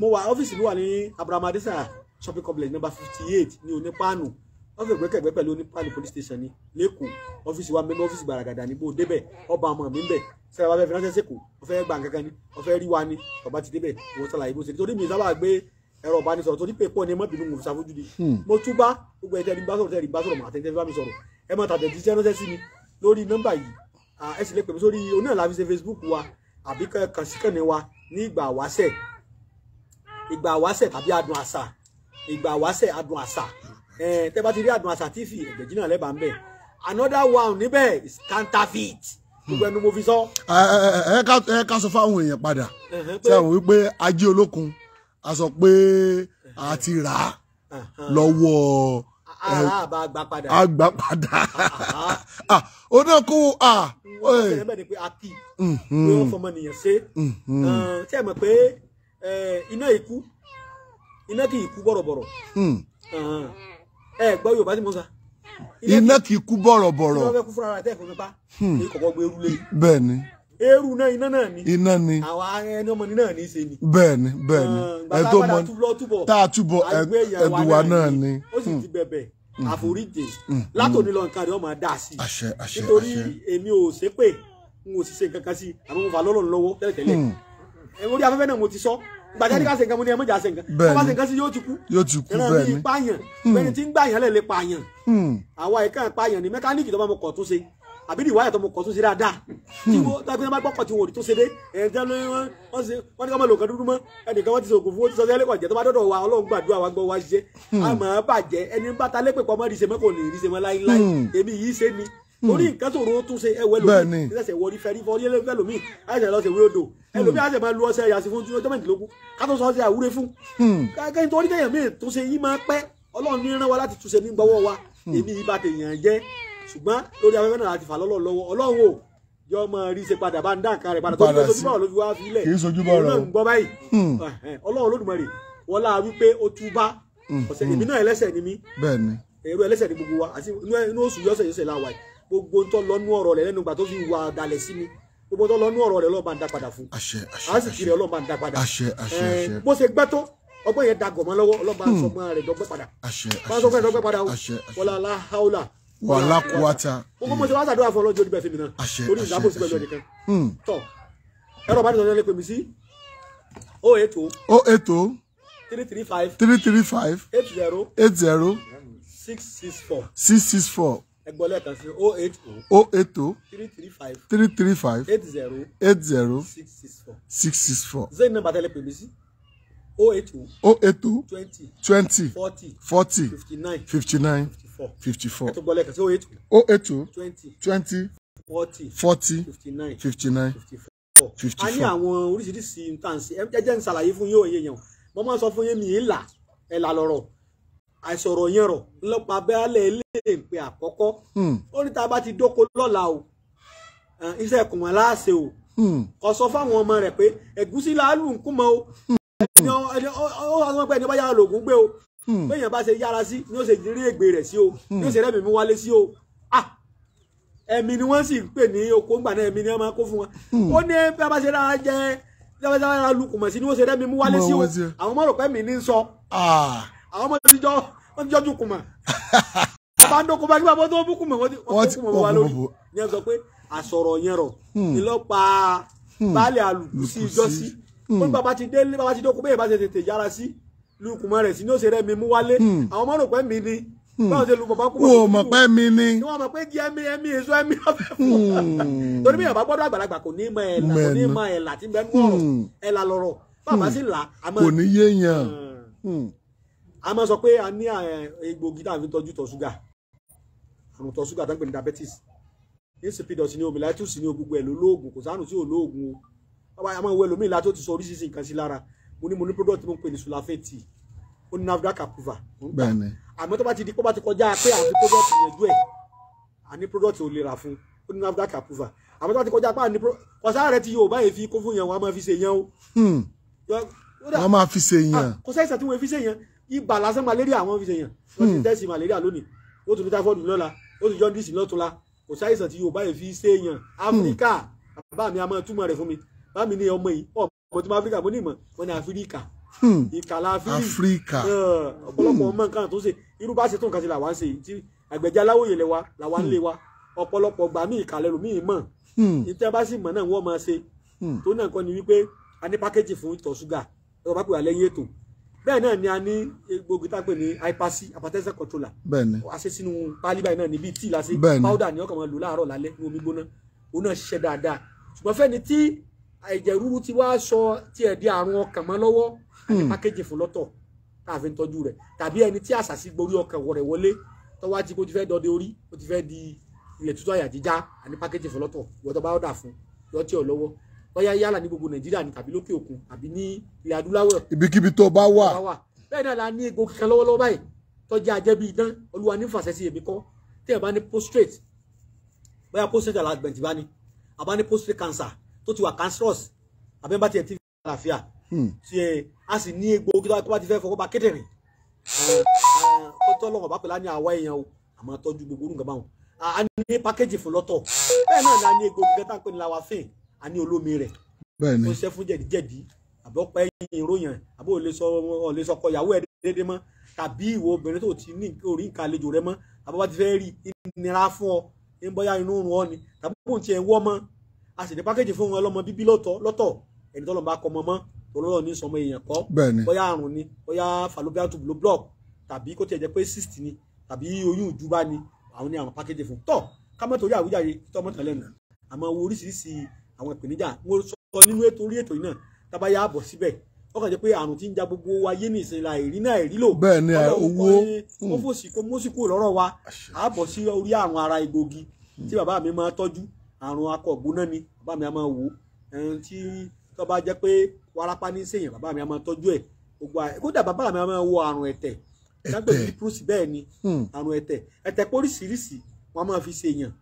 mo wà ọ́fíìsì mi wà ní Abraham Adesanya shopping complex number 58 ní Onípáànù wọ́n fẹ́ gbẹ́kẹ̀gbẹ́ pẹ̀lú Onípáànù police station ní lẹ́kọ̀ọ́ ọ́fíìsì wa mẹ́nu ọ́fíìsì gbàràgàdà ní bó débẹ̀ ọba ọmọ mi ń bẹ̀ sẹ́wọ́n bá fẹ́ fi ránṣẹ́ sẹ́kọ̀ọ́ wọ́n fẹ́ gbà kankan ní wọ́n fẹ́ rí wa ní ọba ti débẹ̀ wọ́n sàlàyé bó ṣe torí mi sábà gbé ẹ̀rọ ìbánisọ̀rọ̀ torí pé pọ̀ ní ẹmọ́bìnú mo fi ṣàfojúdi mo túbá gbogbo ẹ̀tẹ́ ní bá sọ̀rọ̀ tẹ́rì bá sọ̀rọ̀ àtẹ̀tẹ̀ bá mi sọ̀rọ̀ ẹ máa tàtẹ̀jíṣẹ́ ránṣẹ́ sí mi lórí nọ́mbà yìí ẹ sì lè pè mí sórí onáà láfi ṣe Facebook wa àbí kàn sí kànnì wa ní ìgbà àwáṣẹ̀ tàbí adùn àṣà ìgbà àwáṣẹ̀ adùn àṣà tẹ́ bá ti rí adùn àṣà TV Egbeji náà lẹ́bàá ń bẹ̀ another one níbẹ̀ is counterfeit gbogbo ẹnu mo fi sọ. ẹ ká sọ fáwọn èèyàn padà tí àwọn wípé Ajé Olókun a sọ pé a ti rà á lọ́wọ́ àgbà padà ó náà kó bẹ́ẹ̀ ni pé a kì í pé wọ́n fọmọ nìyẹn ṣe tí ẹ mọ̀ pé iná kì í kú bọ̀rọ̀bọ̀rọ̀ ẹ gbọ́ Yorùbá tí mo sọ iná kì í kú bọ̀rọ̀bọ̀rọ̀ iná fẹ́ kú fúnra rẹ̀ tẹ́ ẹ̀fọ́ nípa ní kọ̀kọ́ gbé eru lé bẹ́ẹ̀ ni eru náà iná náà ni àwọn ẹni ọmọ ní náà ní í ṣe ni bẹ́ẹ̀ ni ẹ tó mọ tá a túbọ̀ ẹdùnwá náà ni ó sì ti bẹ̀bẹ̀ àforíjì látòní lọ nǹkan rẹ̀ ọmọ dá sí i nítorí èmi ò ṣépè n ò sì ṣe nǹkan kan sí àwọn ọmọ fàlọ́lọ́ lọ́wọ́ tẹ́lẹ̀tẹ́lẹ̀ orí afẹ́fẹ́ náà mo ti sọ gbàjáde ká ṣe nǹkan mo ní ẹ mọ̀jà ṣe nǹkan wọ́n bá ṣe nǹkan sí yóò ti kú bẹ́ẹ̀ ni pààyàn bẹ́ẹ̀ni tí ń gbàyàn lẹ̀ lè pààyàn àwa ìkànnì pààyàn ní mẹkáníìkì tó bá mo kọ̀ tó ṣe àbí ní ìwáyà tó mo kọ̀ tó ṣe dáadáa tí wọ́n tó ẹgbẹ́ bá gbọ́kọ̀ tí wọ́n ò rí tó ṣe dé ẹ̀ẹ́dẹ́ wọ́n ní ká má lò kan dúdú mọ́ ẹnìkan wọ́n ti sọ̀kò fún ó ti sọ sẹ́lẹ̀ kọ̀jẹ́ tó bá dọ̀dọ̀ wa Ọlọ́run gbàdúrà wa gbọ́ wa ṣiṣẹ́ àmọ́ bàjẹ́ ẹni bá ta lépè pọ̀ mọ́ ìrìṣẹ́ mọ́ kò ní ìrìṣẹ́ mọ́ láíláí èmi yìí ṣe ni torí nǹkan tó ro tún ṣe ẹwẹ́ lómi ẹsẹ̀ wọrí fẹ́rí fọ́rí ẹlẹ́fẹ́ lómi àìsàn lọ́sẹ̀ wí odò ẹlòmí àṣẹ máa lu ọṣẹ yàtì fún ọjọ́ mẹ́tìlógún ká tó sọ ọṣẹ àwúre fún kẹ́kẹ́ torí tẹ̀yàn míì tó ṣe yìí máa pẹ́ Ọlọ́run ní rán wa láti túnṣe ní gbọ́wọ́ wa èmi yìí bá tèèyàn jẹ́ ṣùgbọ́n lórí afẹ́fẹ́ náà láti fà lọ́lọ́ lọ́wọ́ Ọlọ́run ò yọ ọmọ rí ṣe padà bá ń dá nǹkan rẹ̀ padà tó ń sojú bọ́ọ̀lù ló fi wá fi ilẹ̀ òun náà ń gbọ́ báyìí Ọlọ́run Olódùmarè wọ́n láà wípé ó túbá ọ̀sẹ̀ èmi náà ẹlẹ́ṣẹ̀ ni mí èrò ẹlẹ́ṣẹ̀ ni gbogbo wa àti inú oṣù yọ́sẹ̀ láwàá gbogbo tó lọ́nú ọ̀rọ̀ rẹ̀ lẹ́nu ìgbà tó fi wà dalẹ̀ sí mi gbogbo tó lọ́nú ọ̀rọ̀ rẹ̀ Ọlọ́run bá ń dá padà fún àásìkiri rẹ̀ Ọlọ́run bá ń dá padà bó ṣe gbẹ́ tó ọgbọ́n yẹn dàgọ̀ mọ́ lọ́wọ́ Ọlọ́run bá ń sọ mọ́ rẹ̀ dọ́gbẹ́ padà bá ń sọ fẹ́ dọ́gbẹ́ padà wọlá aláhàólà wàhálà kúwàtà gbogbo mo ṣe wá sàdúrà fún ọlọ́jọ́ níbẹ̀ fèmí náà orí ìdábò sí pẹ̀lú ẹnìkan tọ́ ẹ̀rọ bá ní sọ̀rọ̀ lè pè mí sí 080 335 80 664 ẹgbọ́n lẹ́ẹ̀kan sí 080 335 80 664 zẹ́yìn náà bàtẹ́lẹ̀ pè mí sí 080 20 40 59 54 ẹ̀tọ́ gbọ́ lẹ́ẹ̀kan sí 080 20 40 59 54 a ní àwọn oríṣiríṣi nǹkanṣe ẹjẹ́ ń ṣàlàyé fún yóò yé yẹn mo máa sọ fún yín mi ìlà ẹ̀là lọ́rọ̀ àìsọ̀rọ̀ yẹn rọ̀ ńlọ́pàá abẹ́álẹ̀ ilé ìpè àkọ́kọ́ ó ní tá a bá ti dóko lọ́la o iṣẹ́ kùmọ̀ láàṣẹ o kò sọ fáwọn ọmọ rẹ̀ pé ẹ̀gúsí làálù ń kú mọ́ o ó wà sọ pé ẹni bá yára lògùn gbé o béèyàn bá ṣe yára sí ni ó ṣe rí ègbè rẹ̀ sí o ni ó ṣe rẹ́mi mú wálé sí o ẹ̀mí ni wọ́n sì ń pè ní oko ńgbà náà ẹ̀mí ni wọ́n máa kó fún wọn ó ní bí a bá ṣe rárá jẹ́ bí a bá ṣe rárá lu kùmọ̀ sí ni ó ṣe rẹ́mi mú wálé sí o àwọn ọmọ rò pé mi ní ń sọ àwọn ọmọ ti jọ ju kùmọ̀ bá ń dókò bá nígbà tó bú kùmọ̀ wọ́n ti kùmọ̀ wá lórí ní ẹ sọ pé àsọ̀rọ̀ yẹn rọ̀ ní lọ́pàá baálé alùpùpù sí ìjọ́sí ó ní bàbá ti délé bàbá ti dókò bẹ́ẹ̀ bá ṣe tètè yára sí lu kùmọ̀ rẹ̀ sí ní ó ṣe rẹ́mi mú wálé àwọn ọmọ rò pé mi ni báwo ṣe lu bàbá kùmọ̀ wò mọ̀ pé mi ni wọ́n mọ̀ pé kí ẹ̀mí èso ẹ̀mí ọ̀fẹ́ fún un torí bí yàrá gbọ́dọ̀ àgbàlagbà kò ní mọ ẹ̀là kò ní mọ ẹ̀là tí bẹ́ẹ̀ nù ọ̀rọ̀ ẹ̀là lọ́rọ̀ bàbá sì là kò ní yéèyàn a máa sọ pé a ní egbògi tá a fi tọ́jú tọ̀ ṣúgà àrùn tọ̀ ṣúgà tó ń pè ní diabetes insipidus ní omi láìtúsí ní gbogbo ẹ̀ lólóògùn kò sánù tí ò lóògùn o a máa wọ ẹlòmíì láti ó ti sọ oríṣiríṣi nǹkan sí lára mo ní product mo ń pè ní sulafeti ó ní NAFDAC approval bẹ́ẹ̀ni àmọ́ tó bá ti di kó bá ti kọjá pé àfi product yanjú ẹ̀ àní product ò lè rà fún ó ní NAFDAC approval àmọ́ tó bá ti kọjá pé àní kọsá rẹ ti Yorùbá yìí fi kó fún yẹn wọn a máa fi ṣe yẹn o wọ́n máa fi ṣe yẹn kọsá ìṣà tí wọ́n fi ṣe yẹn ibà lásán malaria àwọn fi ṣe yẹn wọ́n ti tẹ́sí malaria lónìí ó tún ní typhoid lọ́la ó tún jaundice lọ́túnla kò sáìsàn tí Yorùbá yìí fi ṣe yẹn Áfíríkà bàbá mi a máa túmọ̀ rẹ̀ fún mi bá mi ní ọmọ yìí ọmọ tí mo Áfíríkà mo ní ìmọ̀ wọn ní Áfíríkà ìkàlà Áfíríkà ọ̀pọ̀lọpọ̀ ọmọ nǹkan tó ṣe irú bá ṣe tó nǹkan ti là wá ń ṣe tí Àgbẹ̀jì Aláwòye làwa ń lé wa ọ̀pọ̀lọpọ̀ gbà mí ìkàlẹ̀ lómi mọ̀ ìtẹ́ bá sì mọ̀ náà wọ́n máa ṣe tó náà kọ́ ni wípé a ní pákéjì fún ìtọ̀ ṣúgà ẹ̀rọ bá pè wá lẹ́yìn ètò bẹ́ẹ̀ náà ni a ní egbògi tá a pè ní hypertension controller a ṣe sínú pálí báyìí náà níbi tíì la ṣe powder ni ọkàn máa lò láàárọ̀ lálẹ́ ní omi gbóná òun náà ṣiṣẹ́ dáadáa ṣùgbọ́n fẹ́ni tí ẹ̀jẹ̀ ríru ti wá sọ tí ẹ̀ di àrùn ọkàn mọ́ lọ́wọ́ àti pákéjì fún lọ́tọ̀ tá a fi ń tọ́jú rẹ̀ tàbí ẹni tí àṣàṣì gborí ọkàn rẹ̀ wọlé tọ́wá tí kò ti fẹ́ dọdẹ orí ó ti fẹ́ di ilẹ̀ tútù àyà jíjá àní pákéjì fún lọ́tọ̀ ìwọ́tọ̀ bá ọ̀dà fún yọtí ọ̀ lọ́wọ́ bóyá yálà ní gbogbo Nàìjíríà ní tàbí lókè òkun àbí ní ilẹ̀ adúláwọ̀ ibikíbi tó bá wà bẹ́ẹ̀ náà la ní egbògi kan lọ́wọ́lọ́wọ́ báyìí tọ́jú ajẹ́ bíi idán Olúwa ní fàṣẹ sí èmi kọ́ tí ẹ̀ bá ní prostate bóyá prostate enlargement bá ní àbá ní prostate cancer tó ti wà cancerous àbẹ́ bá tiẹ̀ ti fi àlàáfíà tí ẹ̀ a sì ní egbògi tó bá ti fẹ́ fọwọ́ bá kédèrè tọ́ lọ́wọ́ bá pẹ̀lú àní àwa èèyàn o àmọ́ tọ́jú gbogbo orúkọ báwọn a ní pákéjì fún lọ́tọ̀ bẹ́ẹ̀ náà la ní egbògi kan tá à ń pè ní lawafin a ní olómi rẹ̀ tó ṣe fún jẹ̀díjẹ̀dí àbí ọ̀pẹ ìròyìn àbí ò lè sọ ọkọ ìyàwó ẹ̀ déédéé mọ́ tàbí ìwọ obìnrin tó ti ní orí nǹkan àlejò rẹ mọ́ àbí wọ́n ti fẹ́ rí ìnira fún ọ ní bóyá inú rún ọ ni tàbí kò tiẹ̀ wọ́ mọ́ a sì ní pákéjì fún wọn lọ́mọ bíbí lọ́tọ̀ ẹni tó lọ́n bá kọ́ ọmọ mọ́ olóró ní sọmọ èèyàn kọ́ bóyá àrùn ni bóyá fallopian tube ló block tàbí kó tiẹ̀ jẹ́ pé cyst ni tàbí oyún ìjúbá ni àwọn ní àwọn pákéjì fún tọ́ ká mọ́ torí àwíjàre tọ́mọ́tàn lẹ́nu àmọ́ wo oríṣiríṣi àwọn ìpèníjà mo sọ nínú orí ètò yìí náà tábà yà á bọ̀ síbẹ̀ ó kàn jẹ́ pé àrùn tí ń ja gbogbo ayé ní ìsinla èrí náà èrí lò bẹ́ẹ̀ ni owó wọ́n fòsì kó mọ́sí kúrò lọ́rọ̀ wa á bọ̀ sí orí àrùn ara egbògi tí bàbá mi máa tọ́jú àrùn akọ̀gbóná ni bàbá mi á máa wò tí tó bá jẹ́ pé wárápá ní sèyàn bàbá mi á máa tọ́jú ẹ̀ gbogbo kódà bàbá mi á máa wo àrùn ẹ̀tẹ̀ dágbé ní prúsì bẹ́ẹ̀ ni àrùn ẹ̀tẹ̀ póríṣiríṣi wọ́n máa fi ṣèyàn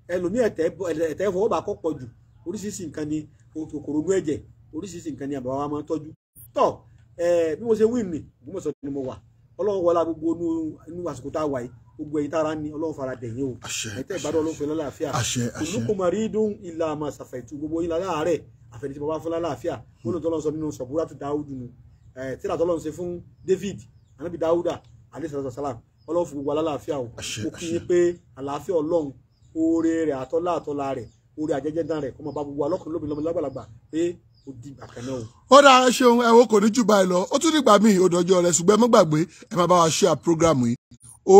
ẹlòmí ẹ̀tẹ̀ fọwọ́ bá kọ́ pọ̀ jù oríṣiríṣi nǹkan ni kòkòrò inú ẹ̀jẹ̀ oríṣiríṣi nǹkan ni àbáwá máa ń tọ́jú tọ́ bí mo ṣe wí ní Ògbómọ̀ṣọ́ ni mo wà Ọlọ́run wọlá gbogbo inú àsìkò tá a wà yìí gbogbo èyí tára ní Ọlọ́run fara dẹ̀yìn o ẹ̀tẹ́ ìbádọ́ Ọlọ́run fún lálàáfíà olùkọ́ maridun ilà àmà ṣàfẹ̀tù gbogbo ilà láàárẹ̀ àfẹ̀dí tí mo bá fún lálàáfíà gbọ́dọ̀ tọ́lọ́ sọ nínú Sọ̀búrátù Dáúdù nù tíra tọ́lọ́ ṣe fún David anábì Dáúdà alayhi salam Ọlọ́run fún gbogbo alálàáfíà o ó kí yín pé àlàáfíà Ọlọ́run oore rẹ̀ àtọ́lá rẹ̀ oore àjẹjẹdán rẹ̀ kó máa bá gbogbo alọ́kùnrin lóbìnrin lọ́mọ lágbàlagbà pé ó di àkànná o. ó dáa ṣeun ẹ wo kò ní jù báyìí lọ ó tún nígbà míì ó dọjọ́ rẹ̀ ṣùgbọ́n ẹ má gbàgbé ẹ máa bá wa share program yìí ó